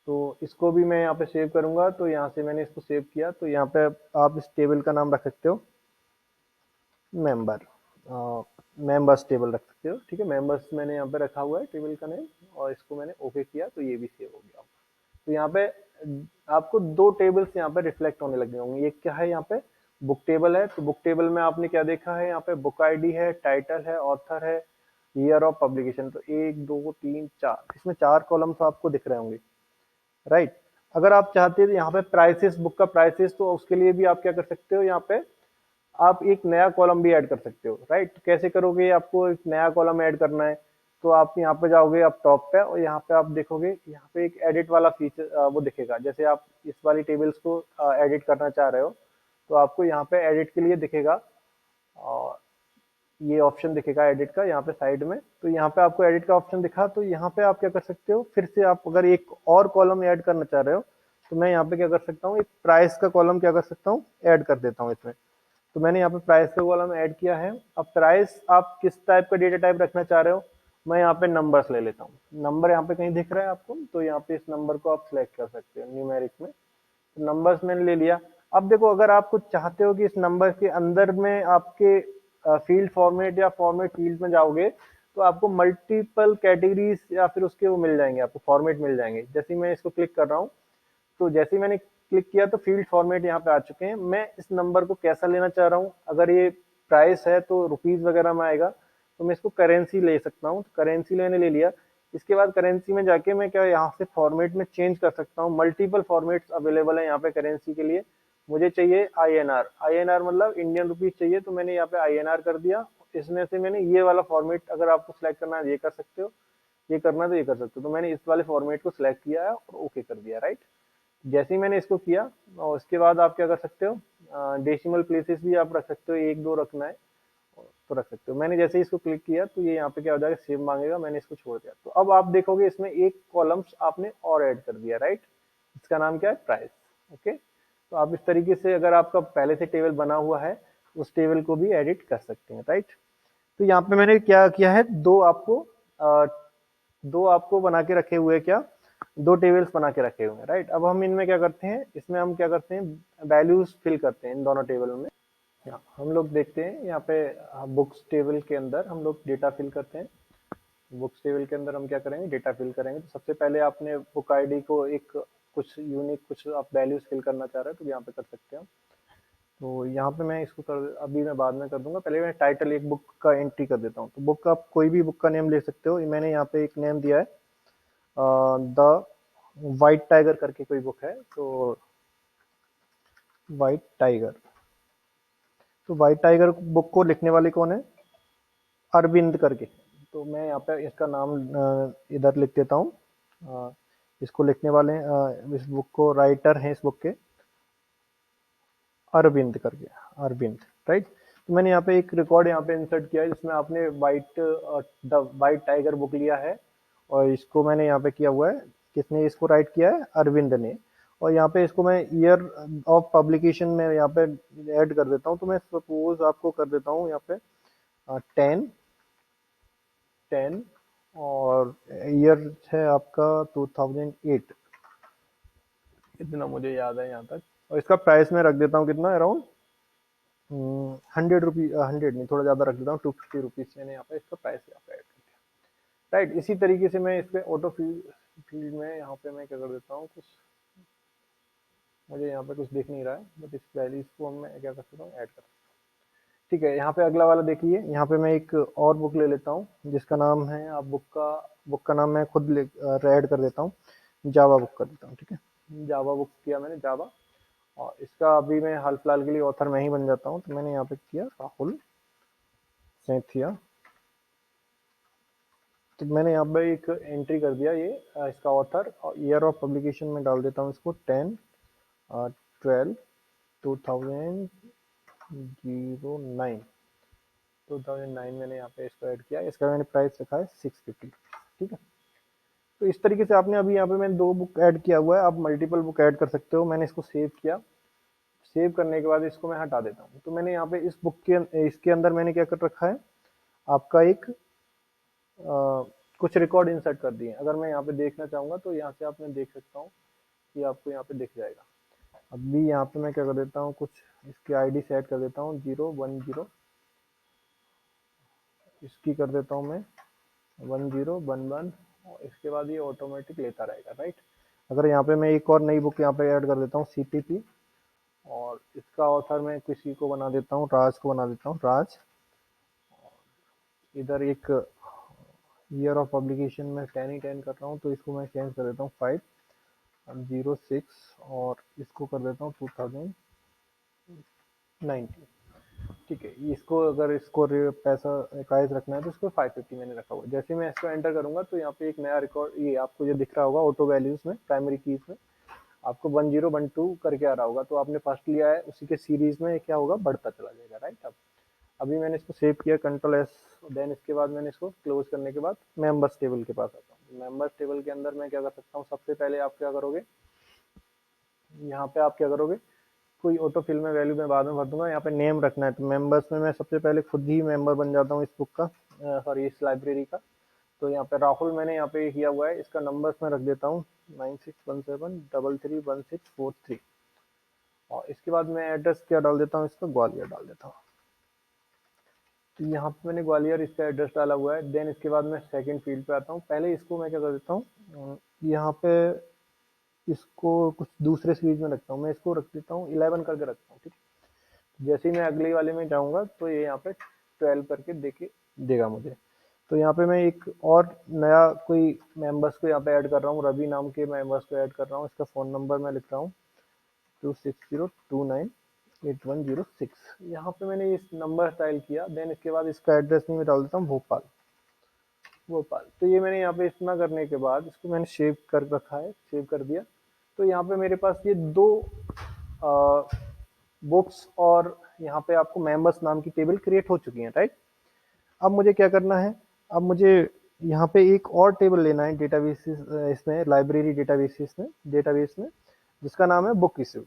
तो इसको भी मैं यहाँ पे सेव करूंगा। तो यहाँ से मैंने इसको सेव किया। तो यहाँ पे आप इस टेबल का नाम रख सकते हो मेंबर, मेंबर्स टेबल रख सकते हो, ठीक है। मेंबर्स मैंने यहाँ पे रखा हुआ है टेबल का नेम, और इसको मैंने ओके किया, तो ये भी सेव हो गया। तो यहाँ पे आपको दो टेबल्स यहाँ पे रिफ्लेक्ट होने लगे होंगे। ये क्या है, यहाँ पे बुक टेबल है। तो बुक टेबल में आपने क्या देखा है, यहाँ पे बुक आईडी है, टाइटल है, ऑथर है, ईयर ऑफ पब्लिकेशन। तो एक दो तीन चार, इसमें चार कॉलम्स आपको दिख रहे होंगे, राइट। अगर आप चाहते हैं यहाँ पे प्राइसेस, बुक का प्राइसेस, तो उसके लिए भी आप क्या कर सकते हो, यहाँ पे आप एक नया कॉलम भी ऐड कर सकते हो, राइट। कैसे करोगे, आपको एक नया कॉलम ऐड करना है। तो आप यहाँ पे जाओगे, आप टॉप पे, और यहाँ पे आप देखोगे, यहाँ पे एक एडिट वाला फीचर वो दिखेगा। जैसे आप इस वाली टेबल्स को एडिट करना चाह रहे हो, तो आपको यहाँ पे एडिट के लिए दिखेगा, और ये ऑप्शन दिखेगा एडिट का यहाँ पे साइड में। तो यहाँ पे आपको एडिट का ऑप्शन दिखा, तो यहाँ पे आप क्या कर सकते हो, फिर से आप अगर एक और कॉलम ऐड करना चाह रहे हो, तो मैं यहाँ पे क्या कर सकता हूँ, एक प्राइस का कॉलम क्या कर सकता हूँ, ऐड कर देता हूँ इसमें। तो मैंने यहाँ पे प्राइस का कॉलम ऐड किया है। अब प्राइस आप किस टाइप का डेटा टाइप रखना चाह रहे हो, मैं यहाँ पे नंबर्स ले लेता हूँ। नंबर यहाँ पे कहीं दिख रहा है आपको, तो यहाँ पे इस नंबर को आप सिलेक्ट कर सकते हो न्यूमेरिक में। तो नंबर्स मैंने ले लिया। अब देखो, अगर आप कुछ चाहते हो कि इस नंबर के अंदर में आपके फील्ड फॉर्मेट या फॉर्मेट फील्ड में जाओगे, तो आपको मल्टीपल कैटेगरीज या फिर उसके वो मिल जाएंगे, आपको फॉर्मेट मिल जाएंगे। जैसे मैं इसको क्लिक कर रहा हूँ, तो जैसे ही मैंने क्लिक किया, तो फील्ड फॉर्मेट यहाँ पे आ चुके हैं। मैं इस नंबर को कैसा लेना चाह रहा हूँ, अगर ये प्राइस है तो रुपीज वगैरह में आएगा, तो मैं इसको करेंसी ले सकता हूँ। करेंसी मैंने ले लिया। इसके बाद करेंसी में जाके मैं क्या यहाँ से फॉर्मेट में चेंज कर सकता हूँ। मल्टीपल फॉर्मेट्स अवेलेबल है यहाँ पे करेंसी के लिए। मुझे चाहिए आईएनआर, आईएनआर मतलब इंडियन रुपीज चाहिए, तो मैंने यहाँ पे आईएनआर कर दिया। इसमें से मैंने ये वाला फॉर्मेट, अगर आपको सिलेक्ट करना है ये कर सकते हो, ये करना है तो ये कर सकते हो। तो मैंने इस वाले फॉर्मेट को सिलेक्ट किया है और ओके कर दिया, राइट। जैसे ही मैंने इसको किया, और उसके बाद आप क्या कर सकते हो, डेसिमल प्लेसेस भी आप रख सकते हो, एक दो रखना है तो रख सकते हो। मैंने जैसे ही इसको क्लिक किया, तो ये यहाँ पे क्या हो जाएगा, सेव मांगेगा, मैंने इसको छोड़ दिया। तो अब आप देखोगे इसमें एक कॉलम्स आपने और ऐड कर दिया, राइट। इसका नाम क्या है, प्राइस। ओके। तो आप इस तरीके से, अगर आपका पहले से टेबल बना हुआ है, उस टेबल को भी एडिट कर सकते हैं, राइट। तो यहाँ पे मैंने क्या किया है, दो आपको बना के रखे हुए, क्या, दो टेबल्स बना के रखे हुए हैं, राइट। अब हम इनमें क्या करते हैं, इसमें हम क्या करते हैं, वैल्यूज फिल करते हैं इन दोनों टेबल में। हम लोग देखते हैं यहाँ पे बुक्स टेबल के अंदर हम लोग डेटा फिल करते हैं। बुक्स टेबल के अंदर हम क्या करेंगे, डेटा फिल करेंगे। तो सबसे पहले आपने बुक आईडी को एक कुछ यूनिक, कुछ आप वैल्यूज फिल करना चाह रहे हैं, तो यहाँ पे कर सकते हैं। तो यहाँ पे मैं इसको अभी मैं बाद में कर दूंगा। पहले मैं टाइटल एक बुक का एंट्री कर देता हूँ। तो बुक का, आप कोई भी बुक का नेम ले सकते हो। मैंने यहाँ पे एक नेम दिया है, द वाइट टाइगर करके कोई बुक है, तो वाइट टाइगर। तो वाइट टाइगर बुक को लिखने वाले कौन है, अरविंद करके। तो मैं यहाँ पे इसका नाम इधर लिख देता हूँ। इसको लिखने वाले इस बुक को राइटर हैं इस बुक के, अरविंद करके, अरविंद, राइट। तो मैंने यहाँ पे एक रिकॉर्ड यहाँ पे इंसर्ट किया है, जिसमें आपने द वाइट टाइगर बुक लिया है, और इसको मैंने यहाँ पे किया हुआ है, किसने इसको राइट किया है, अरविंद ने। और यहाँ पे इसको मैं ईयर ऑफ पब्लिकेशन में यहाँ पे ऐड कर देता हूँ। तो मैं सपोज आपको कर देता हूँ यहाँ पे 10 और ईयर है आपका 2008, इतना मुझे याद है यहाँ तक। और इसका प्राइस मैं रख देता हूँ कितना, अराउंड ₹100, 100 नहीं, थोड़ा ज़्यादा रख देता हूँ, ₹250 मैंने यहाँ पे इसका प्राइस यहाँ पे ऐड कर दिया। राइट, इसी तरीके से मैं इस पे ऑटो फील्ड फील्ड में यहाँ पे मैं क्या कर देता हूँ, कुछ मुझे यहाँ पे कुछ दिख नहीं रहा है, बट इस वैल्यूज को मैं क्या कर सकता हूँ, ऐड कर सकता हूँ। ठीक है, यहाँ पे अगला वाला देखिए, यहाँ पे मैं एक और बुक ले लेता हूँ जिसका नाम है, आप बुक का नाम मैं खुद ऐड कर देता हूँ, जावा बुक कर देता हूँ। ठीक है, जावा बुक किया मैंने, जावा। और इसका अभी मैं हाल फिलहाल के लिए ऑथर मैं ही बन जाता हूँ, तो मैंने यहाँ पे किया राहुल सैथिया। तो मैंने यहाँ पे एक एंट्री कर दिया, ये इसका ऑथर और ईयर ऑफ पब्लिकेशन में डाल देता हूँ इसको 10/12/2009। 2009 मैंने यहाँ पे इसको ऐड किया, इसका मैंने प्राइस रखा है 650। ठीक है, तो इस तरीके से आपने अभी यहाँ पे मैंने 2 बुक ऐड किया हुआ है, आप मल्टीपल बुक ऐड कर सकते हो। मैंने इसको सेव किया, सेव करने के बाद इसको मैं हटा देता हूँ। तो मैंने यहाँ पे इस बुक के इसके अंदर मैंने क्या कर रखा है, आपका एक कुछ रिकॉर्ड इंसर्ट कर दिए। अगर मैं यहाँ पे देखना चाहूंगा तो यहाँ से आप मैं देख सकता हूँ कि आपको यहाँ पे दिख जाएगा। अभी यहाँ पे मैं क्या कर देता हूँ, कुछ इसकी आईडी सेट कर देता हूँ 010, इसकी कर देता हूँ मैं 1011, और इसके बाद ये ऑटोमेटिक लेता रहेगा। राइट, अगर यहाँ पे मैं एक और नई बुक यहाँ पे ऐड कर देता हूँ CTP, और इसका ऑथर मैं किसी को बना देता हूँ, राज को बना देता हूँ, राज। इधर एक ईयर ऑफ पब्लिकेशन में 10/10 कर रहा हूँ, तो इसको मैं चेंज कर देता हूँ 5/06, और इसको कर देता हूँ 2019। ठीक है, इसको अगर इसको पैसा प्राइस रखना है तो इसको 550 मैंने रखा हुआ है। जैसे मैं इसको एंटर करूंगा तो यहाँ पे एक नया रिकॉर्ड, ये आपको जो दिख रहा होगा ऑटो वैल्यूज में, प्राइमरी कीज में आपको 1012 करके आ रहा होगा, तो आपने फर्स्ट लिया है, उसी के सीरीज में क्या होगा, बढ़ता चला जाएगा। राइट, अब अभी मैंने इसको सेव किया, Ctrl+S, देन इसके बाद मैंने इसको क्लोज करने के बाद मेंबर्स टेबल के पास आता हूँ। मेंबर्स टेबल के अंदर मैं क्या कर सकता हूँ, सबसे पहले आप क्या करोगे, यहाँ पे आप क्या करोगे, कोई ऑटो फिल में वैल्यू मैं बाद में भर दूंगा, यहाँ पे नेम रखना है। तो मेंबर्स में मैं सबसे पहले खुद ही मेंबर बन जाता हूँ इस बुक का, सॉरी इस लाइब्रेरी का। तो यहाँ पे राहुल मैंने यहाँ पे किया हुआ है, इसका नंबर्स मैं रख देता हूँ 9617331643, और इसके बाद मैं एड्रेस क्या डाल देता हूँ, इसका ग्वालियर डाल देता हूँ। तो यहाँ पे मैंने ग्वालियर इसका एड्रेस डाला हुआ है। देन इसके बाद मैं सेकंड फील्ड पे आता हूँ, पहले इसको मैं क्या कर देता हूँ, यहाँ पे इसको कुछ दूसरे सीरीज में रखता हूँ, मैं इसको रख देता हूँ 11 करके रखता हूँ। ठीक है, जैसे ही मैं अगले वाले में जाऊंगा तो ये यहाँ पे 12 करके देगा मुझे। तो यहाँ पे मैं एक और नया कोई मेंबर्स को यहाँ पे ऐड कर रहा हूँ, रवि नाम के मेंबर्स को ऐड कर रहा हूँ। इसका फ़ोन नंबर मैं लिख रहा हूँ 2602981106। यहाँ पे मैंने इस नंबर डायल किया, देन इसके बाद इसका एड्रेस नहीं मैं डाल देता हूँ भोपाल। भोपाल, तो ये मैंने यहाँ पे इतना करने के बाद इसको मैंने सेव कर रखा है, सेव कर दिया। तो यहाँ पे मेरे पास ये 2 बुक्स और यहाँ पे आपको मेंबर्स नाम की टेबल क्रिएट हो चुकी है। राइट, अब मुझे क्या करना है, अब मुझे यहाँ पे एक और टेबल लेना है डेटाबेस, इसमें लाइब्रेरी डेटाबेस में जिसका नाम है बुक इशू।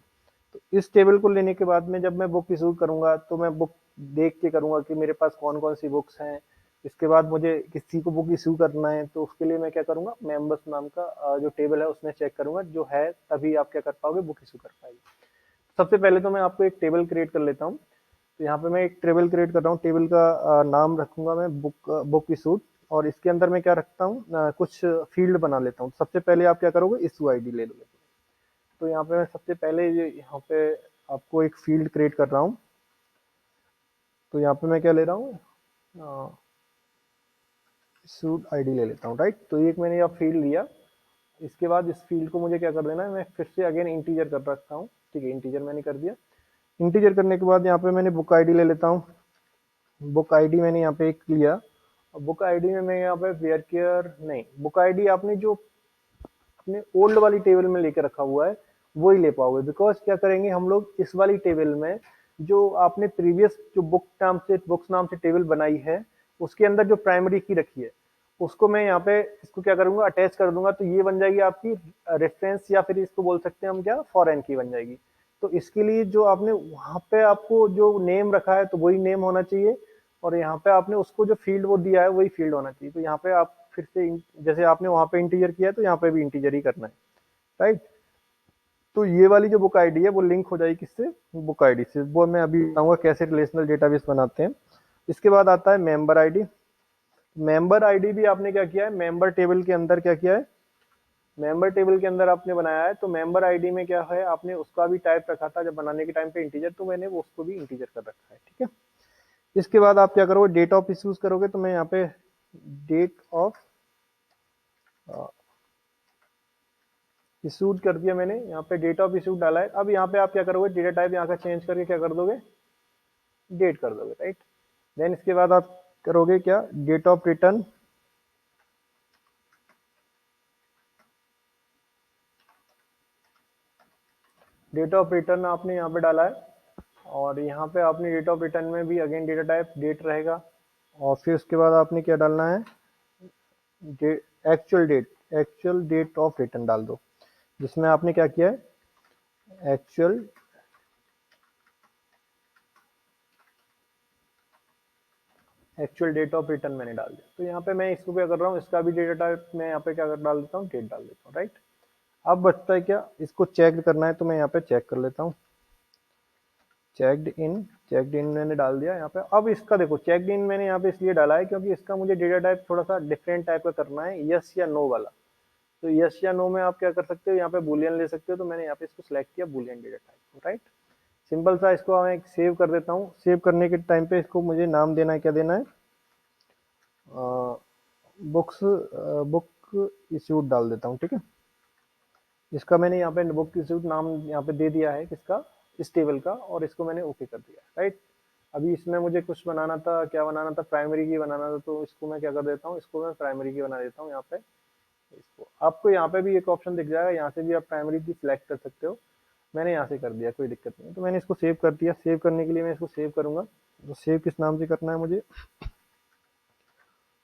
तो इस टेबल को लेने के बाद में जब मैं बुक इशू करूंगा तो मैं बुक देख के करूंगा कि मेरे पास कौन कौन सी बुक्स हैं। इसके बाद मुझे किसी को बुक इशू करना है तो उसके लिए मैं क्या करूंगा, मेंबर्स नाम का जो टेबल है उसमें चेक करूंगा, जो है तभी आप क्या कर पाओगे, बुक इशू कर पाएंगे। सबसे पहले तो मैं आपको एक टेबल क्रिएट कर लेता हूँ। तो यहाँ पे मैं एक टेबल क्रिएट कर रहा हूँ, टेबल का नाम रखूंगा मैं बुक इशूड, और इसके अंदर मैं क्या रखता हूँ, कुछ फील्ड बना लेता हूँ। सबसे पहले आप क्या करोगे, इशू आईडी ले लोगे। तो यहाँ पे मैं सबसे पहले यहाँ पे आपको एक फील्ड क्रिएट कर रहा हूँ। तो यहाँ पे मैं क्या ले रहा हूँ, इशूड आईडी ले लेता हूँ। राइट, तो एक मैंने यहाँ फील्ड लिया। इसके बाद इस फील्ड को मुझे क्या कर देना है, मैं फिर से अगेन इंटीजर कर रखता हूँ। ठीक है, इंटीजर मैंने कर दिया। इंटीजर करने के बाद यहाँ पे मैंने बुक आईडी ले लेता हूँ। बुक आईडी मैंने यहाँ पे एक लिया। बुक आईडी में मैं यहाँ पे वेयर केयर नहीं, बुक आईडी आपने जो अपने ओल्ड वाली टेबल में लेके रखा हुआ है वो ही ले पाओगे। बिकॉज क्या करेंगे हम लोग, इस वाली टेबल में जो आपने प्रीवियस जो बुक्स नाम से टेबल बनाई है उसके अंदर जो प्राइमरी की रखी है उसको मैं यहाँ पे इसको क्या करूंगा, अटैच कर दूंगा। तो ये बन जाएगी आपकी रेफरेंस, या फिर इसको बोल सकते हैं हम क्या, फॉरेन की बन जाएगी। तो इसके लिए जो आपने वहां पे आपको जो नेम रखा है तो वही नेम होना चाहिए, और यहाँ पे आपने उसको जो फील्ड वो दिया है वही फील्ड होना चाहिए। तो यहाँ पे आप फिर से जैसे आपने वहां पे इंटीजर किया है तो यहाँ पे भी इंटीजर ही करना है। राइट, तो ये वाली जो बुक आईडी है वो लिंक हो जाएगी किससे, बुक आईडी से। वो मैं अभी बताऊंगा कैसे रिलेशनल डेटाबेस बनाते हैं। इसके बाद आता है मेंबर आईडी। मेंबर आईडी भी आपने क्या किया है, मेंबर टेबल के अंदर क्या किया है, मेंबर टेबल के अंदर आपने बनाया है। तो मेंबर आईडी में क्या है, आपने उसका भी टाइप रखा था जब बनाने के टाइम पे इंटीजर, तो मैंने वो उसको भी इंटीजर कर रखा है, ठीक है। इसके बाद आप क्या करोगे, डेट ऑफ इश्यूज करोगे, तो मैं यहाँ पे डेट ऑफ इशूड कर दिया मैंने, यहाँ पे डेट ऑफ इशूड डाला है। अब यहाँ पे आप क्या करोगे, डेटा टाइप यहाँ का चेंज करके क्या कर दोगे, डेट कर दोगे, राइट। देन इसके बाद आप करोगे क्या, date of return, date of return आपने यहाँ पे डाला है। और यहाँ पे आपने डेट ऑफ रिटर्न में भी अगेन डेटा टाइप डेट रहेगा। और फिर उसके बाद आपने क्या डालना है, actual date, actual date of return डाल दो, जिसमें आपने क्या किया है, एक्चुअल डेट ऑफ रिटर्न मैंने डाल दिया। तो यहाँ पे मैं इसको क्या कर रहा हूँ, इसका भी डेटा टाइप मैं यहाँ पे क्या डाल देता हूँ, डेट डाल देता हूँ, राइट। अब बचता है क्या, इसको चेक करना है, तो मैं यहाँ पे चेक कर लेता हूँ, चेक्ड इन, चेक्ड इन मैंने डाल दिया यहाँ पे। अब इसका देखो, चेक्ड इन मैंने यहाँ पे इसलिए डाला है क्योंकि इसका मुझे डेटा टाइप थोड़ा सा डिफरेंट टाइप का करना है, यस या नो वाला। तो यस या नो में आप क्या कर सकते हो, यहाँ पे बुलियन ले सकते हो। तो मैंने यहाँ पे इसको सिलेक्ट किया Boolean data type, right. Simple सा, इसको मैं सेव कर देता हूँ। सेव करने के टाइम पे इसको मुझे नाम देना है, क्या देना है, बुक्स, बुक इश्यूड डाल देता हूँ, ठीक है। इसका मैंने यहाँ पे बुक इश्यूड नाम यहाँ पे दे दिया है, किसका, इस टेबल का। और इसको मैंने ओके कर दिया, राइट। अभी इसमें मुझे कुछ बनाना था, क्या बनाना था, प्राइमरी की बनाना था। तो इसको मैं क्या कर देता हूँ, इसको मैं प्राइमरी की बना देता हूँ यहाँ पे। इसको आपको यहाँ पे भी एक ऑप्शन दिख जाएगा, यहाँ से भी आप प्राइमरी की सिलेक्ट कर सकते हो। मैंने यहाँ से कर दिया, कोई दिक्कत नहीं। तो मैंने इसको सेव कर दिया। सेव करने के लिए मैं इसको सेव करूंगा, तो सेव किस नाम से करना है मुझे,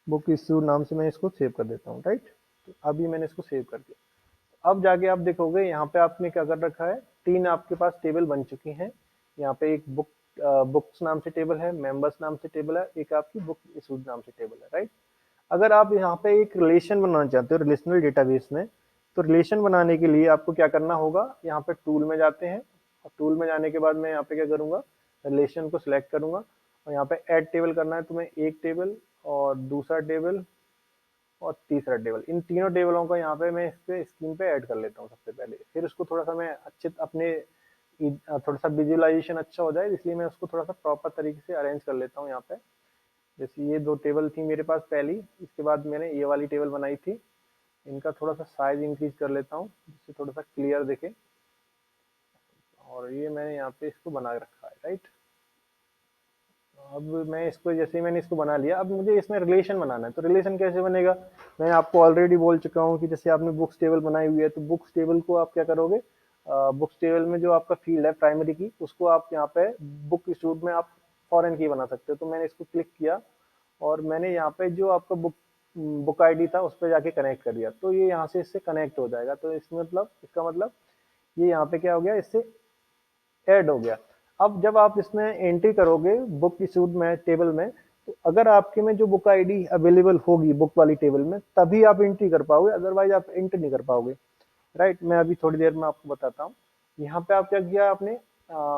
बुक इश्यू नाम से मैं इसको सेव कर देता हूँ, राइट। तो अभी मैंने इसको सेव कर दिया। अब जाके आप देखोगे यहाँ पे आपने क्या कर रखा है, तीन आपके पास टेबल बन चुकी हैं। यहाँ पे एक बुक्स नाम से टेबल है, मेंबर्स नाम से टेबल है, एक आपकी बुक इशूड नाम से टेबल है, राइट। अगर आप यहाँ पे एक रिलेशन बनाना चाहते हो रिलेशनल डेटाबेस में, तो रिलेशन बनाने के लिए आपको क्या करना होगा, यहाँ पे टूल में जाते हैं। और टूल में जाने के बाद मैं यहाँ पे क्या करूंगा, रिलेशन को सिलेक्ट करूंगा। और यहाँ पे ऐड टेबल करना है, तो मैं एक टेबल और दूसरा टेबल और तीसरा टेबल, इन तीनों टेबलों को यहाँ पे मैं इस पे स्क्रीन पे ऐड कर लेता हूँ सबसे पहले। फिर उसको थोड़ा सा मैं अच्छे अपने थोड़ा सा विजुअलाइजेशन अच्छा हो जाए, इसलिए मैं उसको थोड़ा सा प्रॉपर तरीके से अरेंज कर लेता हूँ यहाँ पे। जैसे ये दो टेबल थी मेरे पास पहली, इसके बाद मैंने ये वाली टेबल बनाई थी। इनका थोड़ा सा साइज इंक्रीज कर लेता हूँ, जिससे थोड़ा सा क्लियर दिखे। और ये मैंने यहाँ पे इसको बना रखा है, राइट। अब मैं इसको, जैसे ही मैंने इसको बना लिया, अब मुझे इसमें रिलेशन बनाना है। तो रिलेशन कैसे बनेगा, मैं आपको ऑलरेडी बोल चुका हूँ कि जैसे आपने बुक्स टेबल बनाई हुई है, तो बुक्स टेबल को आप क्या करोगे, बुक्स टेबल में जो आपका फील्ड है प्राइमरी की, उसको आप यहाँ पे बुक इशूड में आप फॉरेन की बना सकते हो। तो मैंने इसको क्लिक किया और मैंने यहाँ पे जो आपका बुक आईडी था उस पर जाके कनेक्ट कर दिया। तो ये यहाँ से इससे कनेक्ट हो जाएगा। तो इसमें मतलब, इसका मतलब ये यहाँ पे क्या हो गया, इससे ऐड हो गया। अब जब आप इसमें एंट्री करोगे बुक इशूड में टेबल में, तो अगर आपके में जो बुक आईडी अवेलेबल होगी बुक वाली टेबल में, तभी आप एंट्री कर पाओगे, अदरवाइज आप एंट्री नहीं कर पाओगे, राइट। मैं अभी थोड़ी देर में आपको बताता हूँ। यहाँ पे आप क्या किया, आपने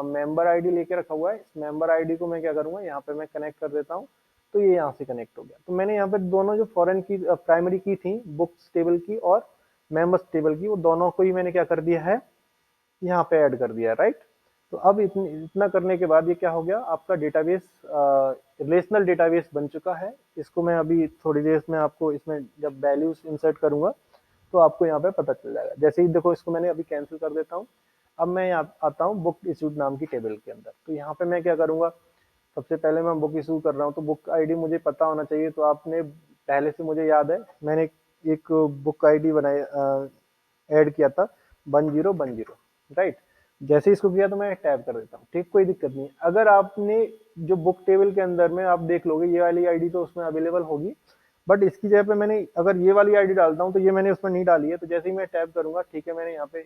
मेंबर आईडी लेके रखा हुआ है। इस मेंबर आईडी को मैं क्या करूंगा, यहाँ पे मैं कनेक्ट कर देता हूँ। तो ये यहाँ से कनेक्ट हो गया। तो मैंने यहाँ पे दोनों जो फॉरेन की प्राइमरी की थी, बुक्स टेबल की और मेंबर्स टेबल की, वो दोनों को ही मैंने क्या कर दिया है, यहाँ पे ऐड कर दिया, राइट। तो अब इतना करने के बाद ये क्या हो गया, आपका डेटाबेस रिलेशनल डेटाबेस बन चुका है। इसको मैं अभी थोड़ी देर में आपको इसमें जब वैल्यूज इंसर्ट करूंगा, तो आपको यहाँ पे पता चल जाएगा। जैसे ही देखो, इसको मैंने अभी कैंसिल कर देता हूँ। अब मैं यहाँ आता हूँ बुक इशूड नाम की टेबल के अंदर। तो यहाँ पे मैं क्या करूंगा, सबसे पहले मैं बुक इशू कर रहा हूँ, तो बुक आईडी मुझे पता होना चाहिए। तो आपने पहले से, मुझे याद है, मैंने एक बुक आईडी बनाई, ऐड किया था 1010, राइट। जैसे इसको किया तो मैं टैब कर देता हूँ, ठीक, कोई दिक्कत नहीं। अगर आपने जो बुक टेबल के अंदर में आप देख लोगे, ये वाली आईडी तो उसमें अवेलेबल होगी, बट इसकी जगह पे मैंने अगर ये वाली आईडी डालता हूँ, तो ये मैंने उसमें नहीं डाली है। तो जैसे ही मैं टैब करूंगा, ठीक है, मैंने यहाँ पे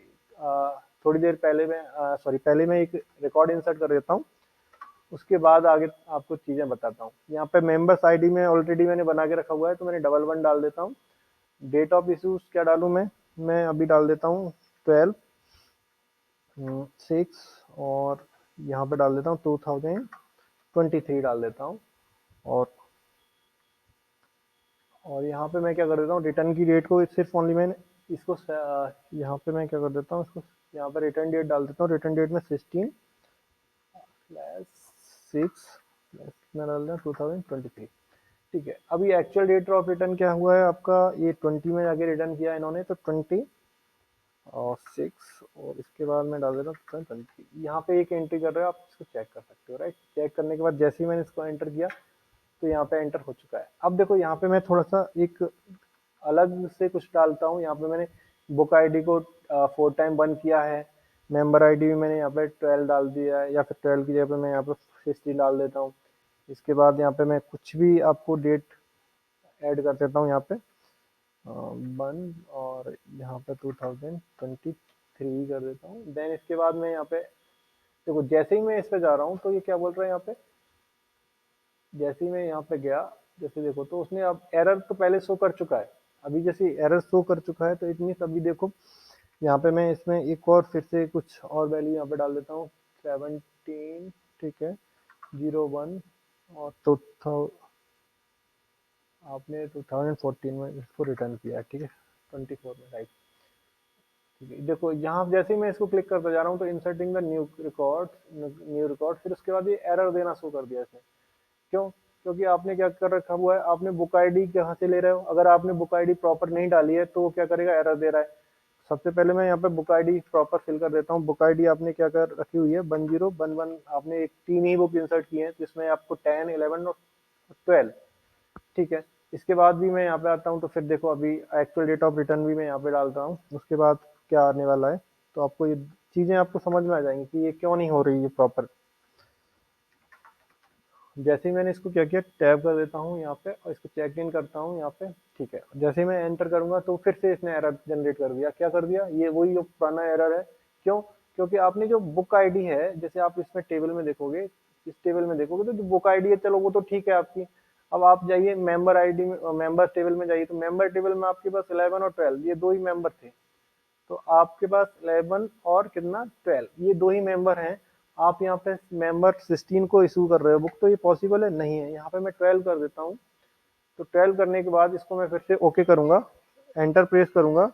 थोड़ी देर पहले मैं पहले मैं एक रिकॉर्ड इंसर्ट कर देता हूँ, उसके बाद आगे आपको चीजें बताता हूँ। यहाँ पे मेंबर्स आईडी में ऑलरेडी मैंने बना के रखा हुआ है, तो मैंने 11 डाल देता हूँ। डेट ऑफ इशूज क्या डालूं मैं अभी डाल देता हूँ 12। 6 और यहाँ पे डाल देता हूँ 2023 डाल देता हूँ। और यहाँ पे मैं क्या कर देता हूँ, रिटर्न की डेट को सिर्फ ओनली मैंने इसको यहाँ पे मैं क्या कर देता हूँ, इसको यहाँ पे रिटर्न डेट डाल देता हूँ। रिटर्न डेट में 16/6 कितना डाल दें, 2023। ठीक है, अभी एक्चुअल डेट ऑफ रिटर्न क्या हुआ है आपका, ये 20 में जाके रिटर्न किया इन्होंने, तो 20 और 6 और इसके बाद मैं डाल देता हूँ 20। यहाँ पे एक एंट्री कर रहे हो, आप इसको चेक कर सकते हो, राइट। चेक करने के बाद जैसे ही मैंने इसको एंटर किया तो यहाँ पे एंटर हो चुका है। अब देखो यहाँ पे मैं थोड़ा सा एक अलग से कुछ डालता हूँ। यहाँ पे मैंने बुक आईडी को 4 टाइम बंद किया है। मेंबर आईडी भी मैंने यहाँ पे 12 डाल दिया है, या फिर 12 की जगह पे मैं यहाँ पे 16 डाल देता हूँ। इसके बाद यहाँ पे मैं कुछ भी आपको डेट ऐड कर देता हूँ यहाँ पे 1 और यहाँ पे 2023 कर देता हूँ। देन इसके बाद मैं यहाँ पे देखो, जैसे ही मैं इस पे जा रहा हूँ तो ये क्या बोल रहा है यहाँ पे, जैसे ही मैं यहाँ पे गया, जैसे देखो तो उसने अब एरर तो पहले शो कर चुका है। अभी जैसे एरर शो कर चुका है तो इट मीन्स अभी देखो यहाँ पे मैं इसमें एक और फिर से कुछ और वैल्यू यहाँ पे डाल देता हूँ 17, ठीक है, 01 और आपने 2014 में इसको रिटर्न किया है, ठीक है, 24 में, राइट। ठीक है, देखो यहाँ जैसे ही मैं इसको क्लिक करता जा रहा हूँ तो इंसर्टिंग द न्यू रिकॉर्ड, फिर उसके बाद ये एरर देना शुरू कर दिया इसने। क्यों? क्योंकि आपने क्या कर रखा हुआ है, आपने बुक आईडी कहाँ से ले रहे हो, अगर आपने बुक आईडी प्रॉपर नहीं डाली है तो वो क्या करेगा, एरर दे रहा है। सबसे पहले मैं यहाँ पे बुक आईडी प्रॉपर फिल कर देता हूँ। बुक आईडी आपने क्या कर रखी हुई है, 1011। आपने एक 3 ही बुक इंसर्ट की है जिसमें आपको 10, 11 और 12, ठीक है। इसके बाद भी मैं यहाँ पे आता हूँ तो फिर देखो अभी एक्चुअल डेट ऑफ रिटर्न भी मैं यहाँ पे डालता हूँ। उसके बाद क्या आने वाला है, तो आपको ये चीजें आपको समझ में आ जाएंगी कि ये क्यों नहीं हो रही है प्रॉपर। जैसे ही मैंने इसको क्या किया, टैब कर देता हूँ यहाँ पे और इसको चेक इन करता हूँ यहाँ पे, ठीक है। जैसे ही मैं एंटर करूंगा तो फिर से इसने एरर जनरेट कर दिया। क्या कर दिया, ये वही जो पुराना एरर है। क्यों? क्योंकि आपने जो बुक आईडी है, जैसे आप इसमें टेबल में देखोगे, इस टेबल में देखोगे तो जो बुक आईडी है, चलो वो तो ठीक है आपकी। अब आप जाइए मेंबर आईडी में, मेंबर टेबल में जाइए, तो मेंबर टेबल में आपके पास 11 और 12 ये दो ही मेंबर थे। तो आपके पास 11 और कितना 12, ये दो ही मेंबर हैं। आप यहाँ पे मेंबर 16 को इशू कर रहे हो बुक, तो ये पॉसिबल है नहीं है। यहाँ पे मैं 12 कर देता हूँ। तो 12 करने के बाद इसको मैं फिर से ओके करूंगा, एंटर प्रेस करूंगा।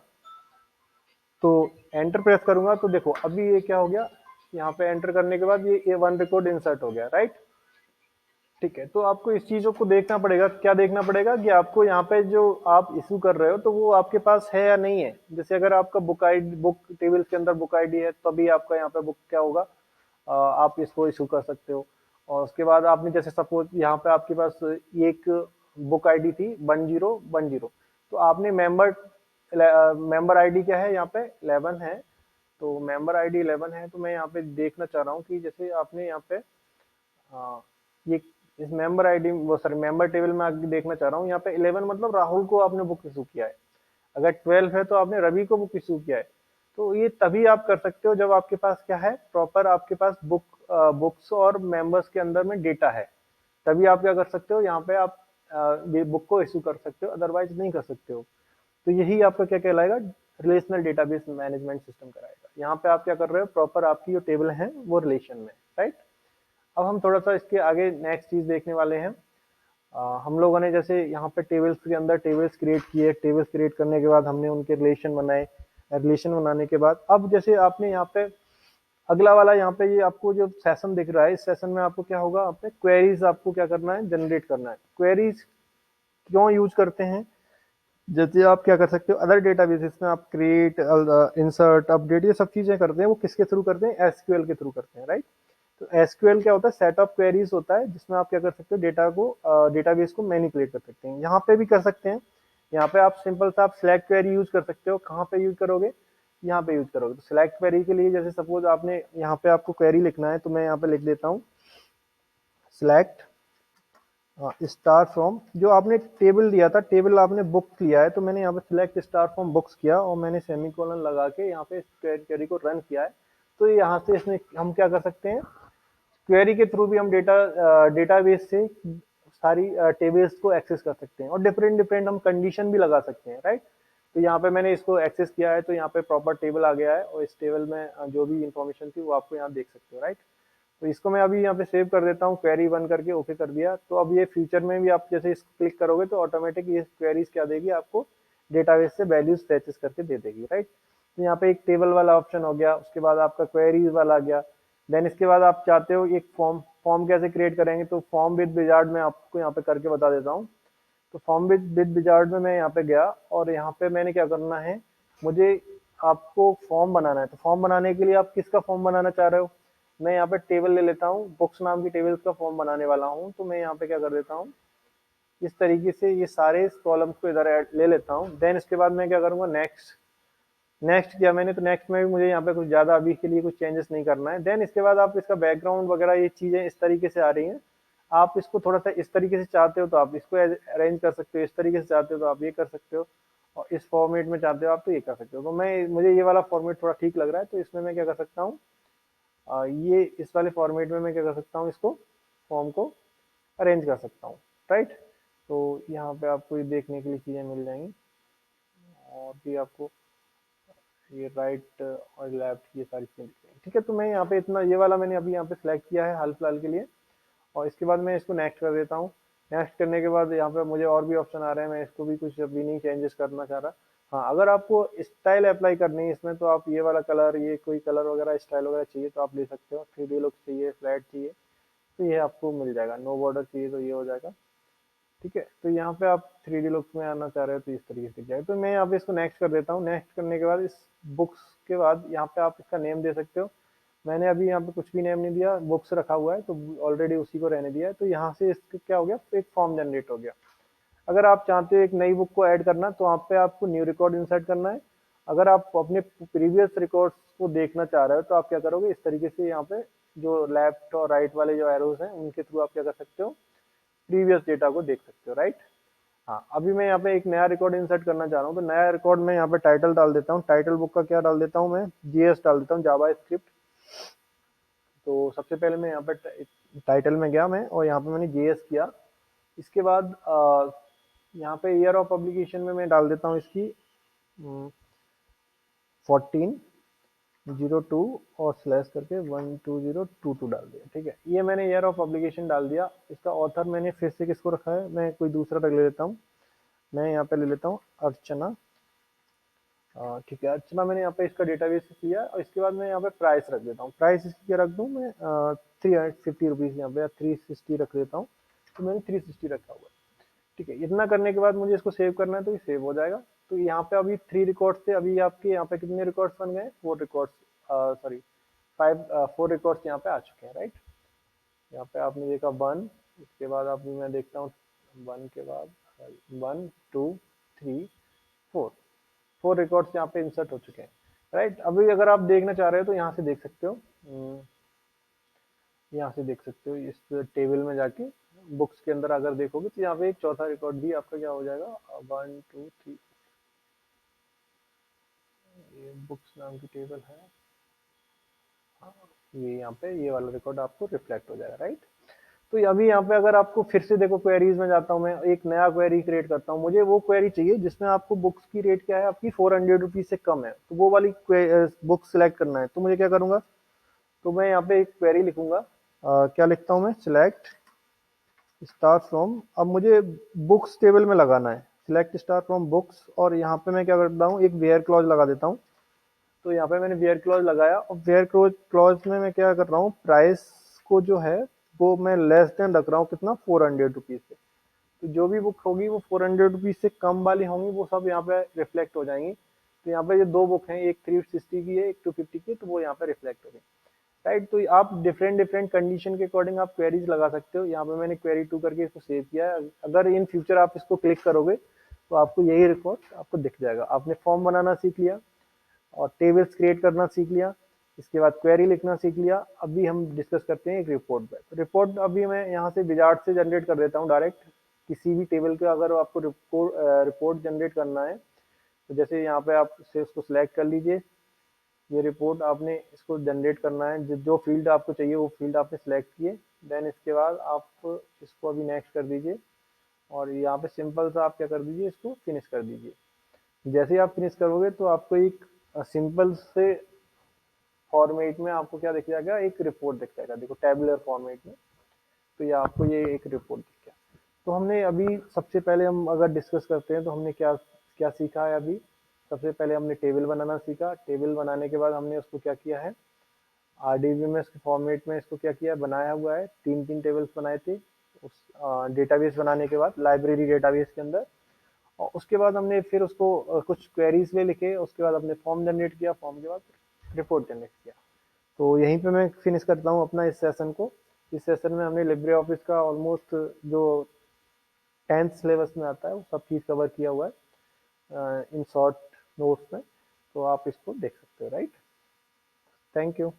तो एंटर प्रेस करूंगा तो देखो अभी ये क्या हो गया, यहाँ पे एंटर करने के बाद ये वन रिकॉर्ड इंसर्ट हो गया, राइट। ठीक है, तो आपको इस चीजों को देखना पड़ेगा। क्या देखना पड़ेगा कि आपको यहाँ पे जो आप इशू कर रहे हो तो वो आपके पास है या नहीं है। जैसे अगर आपका बुक टेबल के अंदर बुक आईडी है तभी आपका यहाँ पे बुक क्या होगा, आप इसको इशू कर सकते हो। और उसके बाद आपने जैसे सपोज यहाँ पे आपके पास एक बुक आईडी थी 1010, तो आपने मेंबर आईडी क्या है यहाँ पे 11 है। तो मेंबर आईडी 11 है, तो मैं यहाँ पे देखना चाह रहा हूँ कि जैसे आपने यहाँ पे ये इस मेंबर आईडी वो सॉरी मेंबर टेबल में आगे देखना चाह रहा हूँ, यहाँ पे 11 मतलब राहुल को आपने बुक इशू किया है। अगर 12 है तो आपने रवि को बुक इशू किया है। तो ये तभी आप कर सकते हो जब आपके पास क्या है, प्रॉपर आपके पास बुक्स और मेंबर्स के अंदर में डेटा है। तभी आप क्या कर सकते हो, यहाँ पे आप ये बुक को इशू कर सकते हो, अदरवाइज नहीं कर सकते हो। तो यही आपका क्या कहलाएगा, रिलेशनल डेटाबेस मैनेजमेंट सिस्टम कराएगा। यहाँ पे आप क्या कर रहे हो, प्रॉपर आपकी जो टेबल है वो रिलेशन में, राइट। अब हम थोड़ा सा इसके आगे नेक्स्ट चीज देखने वाले हैं। हम लोगों ने जैसे यहाँ पे टेबल्स के अंदर टेबल्स क्रिएट किए, टेबल्स क्रिएट करने के बाद हमने उनके रिलेशन बनाए। रिलेशन बनाने के बाद अब जैसे आपने यहाँ पे अगला वाला यहाँ पे ये आपको जो सेशन दिख रहा है, इस सेशन में आपको क्या होगा, आपने क्वेरीज आपको क्या करना है, जनरेट करना है। क्वेरीज क्यों यूज करते हैं, जैसे आप क्या कर सकते हो, अदर डेटाबेसेस में आप क्रिएट, इंसर्ट, अपडेट ये सब चीजें करते हैं, वो किसके थ्रू करते हैं, एसक्यूएल के थ्रू करते हैं, राइट। तो एसक्यूएल क्या होता है, सेट ऑफ क्वेरीज होता है जिसमें आप क्या कर सकते हो, डेटाबेस को मैनिपुलेट कर सकते हैं। यहाँ पे भी कर सकते हैं। यहाँ पे आप सिंपल सा आप सिलेक्ट क्वेरी यूज कर सकते हो। कहाँ पे यूज करोगे, यहाँ पे यूज करोगे। तो सिलेक्ट क्वेरी के लिए जैसे सपोज आपने यहाँ पे आपको क्वेरी लिखना है, तो मैं यहाँ पे लिख देता हूँ सिलेक्ट स्टार फ्रॉम, जो आपने टेबल दिया था, टेबल आपने बुक लिया है, तो मैंने यहाँ पे सिलेक्ट स्टार फ्रॉम बुक्स किया और मैंने सेमीकोलन लगा के यहाँ पे क्वेरी को रन किया है। तो यहाँ से इसमें हम क्या कर सकते हैं, क्वेरी के थ्रू भी हम डेटाबेस से सारी टेबल्स को एक्सेस कर सकते हैं और डिफरेंट डिफरेंट हम कंडीशन भी लगा सकते हैं, राइट। तो यहाँ पे मैंने इसको एक्सेस किया है, तो यहाँ पे प्रॉपर टेबल आ गया है और इस टेबल में जो भी इंफॉर्मेशन थी वो आपको यहाँ देख सकते हो, राइट। तो इसको मैं अभी यहाँ पे सेव कर देता हूँ, क्वेरी वन करके ओके कर दिया। तो अब ये फ्यूचर में भी आप जैसे इसको क्लिक करोगे तो ऑटोमेटिक ये क्वेरीज क्या देगी आपको, डेटाबेस से वैल्यूज फैचेस करके दे देगी, राइट। तो यहाँ पे एक टेबल वाला ऑप्शन हो गया, उसके बाद आपका क्वेरीज वाला आ गया। देन इसके बाद आप चाहते हो एक फॉर्म, फॉर्म कैसे क्रिएट करेंगे, तो फॉर्म विद विजार्ड में आपको यहाँ पे करके बता देता हूँ। तो फॉर्म विद विजार्ड में मैं यहाँ पे गया और यहाँ पे मैंने क्या करना है, मुझे आपको फॉर्म बनाना है। तो फॉर्म बनाने के लिए आप किसका फॉर्म बनाना चाह रहे हो, मैं यहाँ पे टेबल ले लेता हूँ, बुक्स नाम की टेबल का फॉर्म बनाने वाला हूँ। तो मैं यहाँ पे क्या कर देता हूँ, इस तरीके से ये सारे कॉलम्स को इधर ले लेता हूँ। देन इसके बाद मैं क्या करूँगा, नेक्स्ट, नेक्स्ट किया मैंने। तो नेक्स्ट में भी मुझे यहाँ पे कुछ ज्यादा अभी के लिए कुछ चेंजेस नहीं करना है। देन इसके बाद आप इसका बैकग्राउंड वगैरह ये चीजें इस तरीके से आ रही हैं। आप इसको थोड़ा सा इस तरीके से चाहते हो तो आप इसको अरेंज कर सकते हो, इस तरीके से चाहते हो तो आप ये कर सकते हो, और इस फॉर्मेट में चाहते हो आप तो ये कर सकते हो। तो मैं, मुझे ये वाला फॉर्मेट थोड़ा ठीक लग रहा है, तो इसमें मैं क्या कर सकता हूँ, ये इस वाले फॉर्मेट में मैं क्या कर सकता हूँ, इसको फॉर्म को अरेंज कर सकता हूँ, राइट। तो यहाँ पे आपको ये देखने के लिए चीजें मिल जाएंगी, और भी आपको ये राइट और लेफ्ट ये सारी चीजें दिख रही हैं, ठीक है। तो मैं यहाँ पे इतना, ये वाला मैंने अभी यहाँ पे सिलेक्ट किया है हाल फिलहाल के लिए, और इसके बाद मैं इसको नेक्स्ट कर देता हूँ। नेक्स्ट करने के बाद यहाँ पे मुझे और भी ऑप्शन आ रहे हैं, मैं इसको भी कुछ अभी नहीं चेंजेस करना चाह रहा। हाँ, अगर आपको स्टाइल अप्लाई करनी है इसमें, तो आप ये वाला कलर, ये कोई कलर वगैरह स्टाइल वगैरह चाहिए तो आप ले सकते हो। 3D लुक चाहिए, फ्लैट चाहिए तो ये आपको मिल जाएगा। नो बॉर्डर चाहिए तो ये हो जाएगा, ठीक है। तो यहाँ पे आप 3D लुक में आना चाह रहे हो तो इस तरीके से जाए। तो मैं यहाँ पे इसको नेक्स्ट कर देता हूँ। नेक्स्ट करने के बाद इस बुक्स के बाद यहाँ पे आप इसका नेम दे सकते हो। मैंने अभी यहाँ पे कुछ भी नेम नहीं दिया, बुक्स रखा हुआ है तो ऑलरेडी उसी को रहने दिया है। तो यहाँ से इसका क्या हो गया, एक फॉर्म जनरेट हो गया। अगर आप चाहते हो एक नई बुक को ऐड करना, तो आप पे आपको न्यू रिकॉर्ड इंसर्ट करना है। अगर आप अपने प्रीवियस रिकॉर्ड्स को देखना चाह रहे हो तो आप क्या करोगे, इस तरीके से यहाँ पे जो लेफ्ट और राइट वाले जो एरोज हैं उनके थ्रू आप क्या कर सकते हो, प्रीवियस डेटा को देख सकते हो, राइट। हाँ, अभी मैं यहाँ पे एक नया रिकॉर्ड इंसर्ट करना चाह रहा हूँ। तो नया रिकॉर्ड में यहाँ पे टाइटल डाल देता हूँ। टाइटल बुक का क्या डाल देता हूँ, मैं जीएस डाल देता हूँ, जावा स्क्रिप्ट। तो सबसे पहले मैं यहाँ पे टाइटल में गया मैं, और यहाँ पे मैंने जीएस किया। इसके बाद यहाँ पे ईयर ऑफ पब्लिकेशन में मैं डाल देता हूँ इसकी 14/02 और स्लैश करके 12022 डाल दिया, ठीक है। ये मैंने ईयर ऑफ पब्लिकेशन डाल दिया। इसका ऑथर मैंने फिर से किसको रखा है, मैं कोई दूसरा रख ले लेता हूँ। मैं यहाँ पे ले लेता हूँ अर्चना, ठीक है। अर्चना मैंने यहाँ पे इसका डेटाबेस लिया, और इसके बाद मैं यहाँ पे प्राइस रख देता हूँ। प्राइस इसकी क्या रख दूँ मैं, 350 रुपीज़ यहाँ पे, या 360 रख देता हूँ। तो मैंने 360 रखा हुआ है, ठीक है। इतना करने के बाद मुझे इसको सेव करना है, तो ये सेव हो जाएगा। तो यहाँ पे अभी 3 रिकॉर्ड्स थे, अभी आपके यहाँ पे कितने रिकॉर्ड्स बन गए, 4 रिकॉर्ड्स, सॉरी 4 रिकॉर्ड्स यहाँ पे आ चुके हैं, राइट। यहाँ पे आपने देखा 1, इसके बाद अभी मैं देखता हूँ 1 के बाद 1 2 3 4, 4 रिकॉर्ड्स यहाँ पे इंसर्ट हो चुके हैं, राइट। अभी अगर आप देखना चाह रहे हो तो यहाँ से देख सकते हो, यहाँ से देख सकते हो इस टेबल में जाके बुक्स के अंदर अगर देखोगे तो यहाँ पे एक चौथा रिकॉर्ड भी आपका क्या हो जाएगा, 1 2 3, ये बुक्स नाम की टेबल है, हाँ, ये यहाँ पे ये वाला रिकॉर्ड आपको रिफ्लेक्ट हो जाएगा, राइट। तो अभी यहाँ पे अगर आपको फिर से देखो, क्वेरीज में जाता हूँ मैं, एक नया क्वेरी क्रिएट करता हूँ। मुझे वो क्वेरी चाहिए जिसमें आपको बुक्स की रेट क्या है, आपकी 400 रुपीज से कम है, तो वो वाली बुक सिलेक्ट करना है। तो मुझे क्या करूंगा, तो मैं यहाँ पे एक क्वेरी लिखूंगा, क्या लिखता हूँ मैं, सिलेक्ट स्टार फ्रॉम। अब मुझे बुक्स टेबल में लगाना है, सिलेक्ट स्टार फ्रॉम बुक्स, और यहाँ पे मैं क्या करता हूँ, एक वेयर क्लॉज लगा देता हूँ। तो यहाँ पे मैंने वेयर क्लॉज लगाया, और वेयर क्लॉज क्लॉज में मैं क्या कर रहा हूँ, प्राइस को जो है वो मैं लेस देन रख रहा हूँ, कितना, 400 रुपीज से। तो जो भी बुक होगी वो 400 रुपीज से कम वाली होंगी, वो सब यहाँ पे रिफ्लेक्ट हो जाएंगी। तो यहाँ पे ये 2 बुक हैं, एक 360 की है, एक 250 की है, तो वो यहाँ पे रिफ्लेक्ट हो गई, राइट। तो आप डिफरेंट डिफरेंट कंडीशन के अकॉर्डिंग आप क्वेरीज लगा सकते हो। यहाँ पे मैंने क्वेरी 2 करके इसको सेव किया है। अगर इन फ्यूचर आप इसको क्लिक करोगे तो आपको यही रिकॉर्ड आपको दिख जाएगा। आपने फॉर्म बनाना सीख लिया, और टेबल्स क्रिएट करना सीख लिया, इसके बाद क्वेरी लिखना सीख लिया। अभी हम डिस्कस करते हैं एक रिपोर्ट पे। तो रिपोर्ट अभी मैं यहाँ से विजार्ड से जनरेट कर देता हूँ डायरेक्ट। किसी भी टेबल का अगर आपको रिपोर्ट जनरेट करना है, तो जैसे यहाँ पे आप से उसको सिलेक्ट कर लीजिए, ये रिपोर्ट आपने इसको जनरेट करना है, जो फील्ड आपको चाहिए वो फील्ड आपने सिलेक्ट किए। देन इसके बाद आप इसको अभी नेक्स्ट कर दीजिए, और यहाँ पे सिंपल सा आप क्या कर दीजिए, इसको फिनिश कर दीजिए। जैसे ही आप फिनिश करोगे तो आपको एक सिंपल से फॉर्मेट में आपको क्या दिख जाएगा, एक रिपोर्ट दिख जाएगा, देखो टेबुलर फॉर्मेट में। तो ये आपको ये एक रिपोर्ट दिख गया। तो हमने अभी सबसे पहले हम अगर डिस्कस करते हैं तो हमने क्या क्या सीखा है अभी। सबसे पहले हमने टेबल बनाना सीखा। टेबल बनाने के बाद हमने उसको क्या किया है, आरडीबीएमएस के फॉर्मेट में इसको क्या किया, बनाया हुआ है। तीन तीन टेबल्स बनाए थे उस डेटाबेस बनाने के बाद, लाइब्रेरी डेटाबेस के अंदर। और उसके बाद हमने फिर उसको कुछ क्वेरीज में लिखे, उसके बाद हमने फॉर्म जनरेट किया, फॉर्म के बाद रिपोर्ट जनरेट किया। तो यहीं पे मैं फिनिश करता हूँ अपना इस सेशन को। इस सेशन में हमने लिब्रे ऑफिस का ऑलमोस्ट जो 10th सिलेबस में आता है वो सब चीज़ कवर किया हुआ है इन शॉर्ट नोट्स में। तो आप इसको देख सकते हो, राइट। Thank you.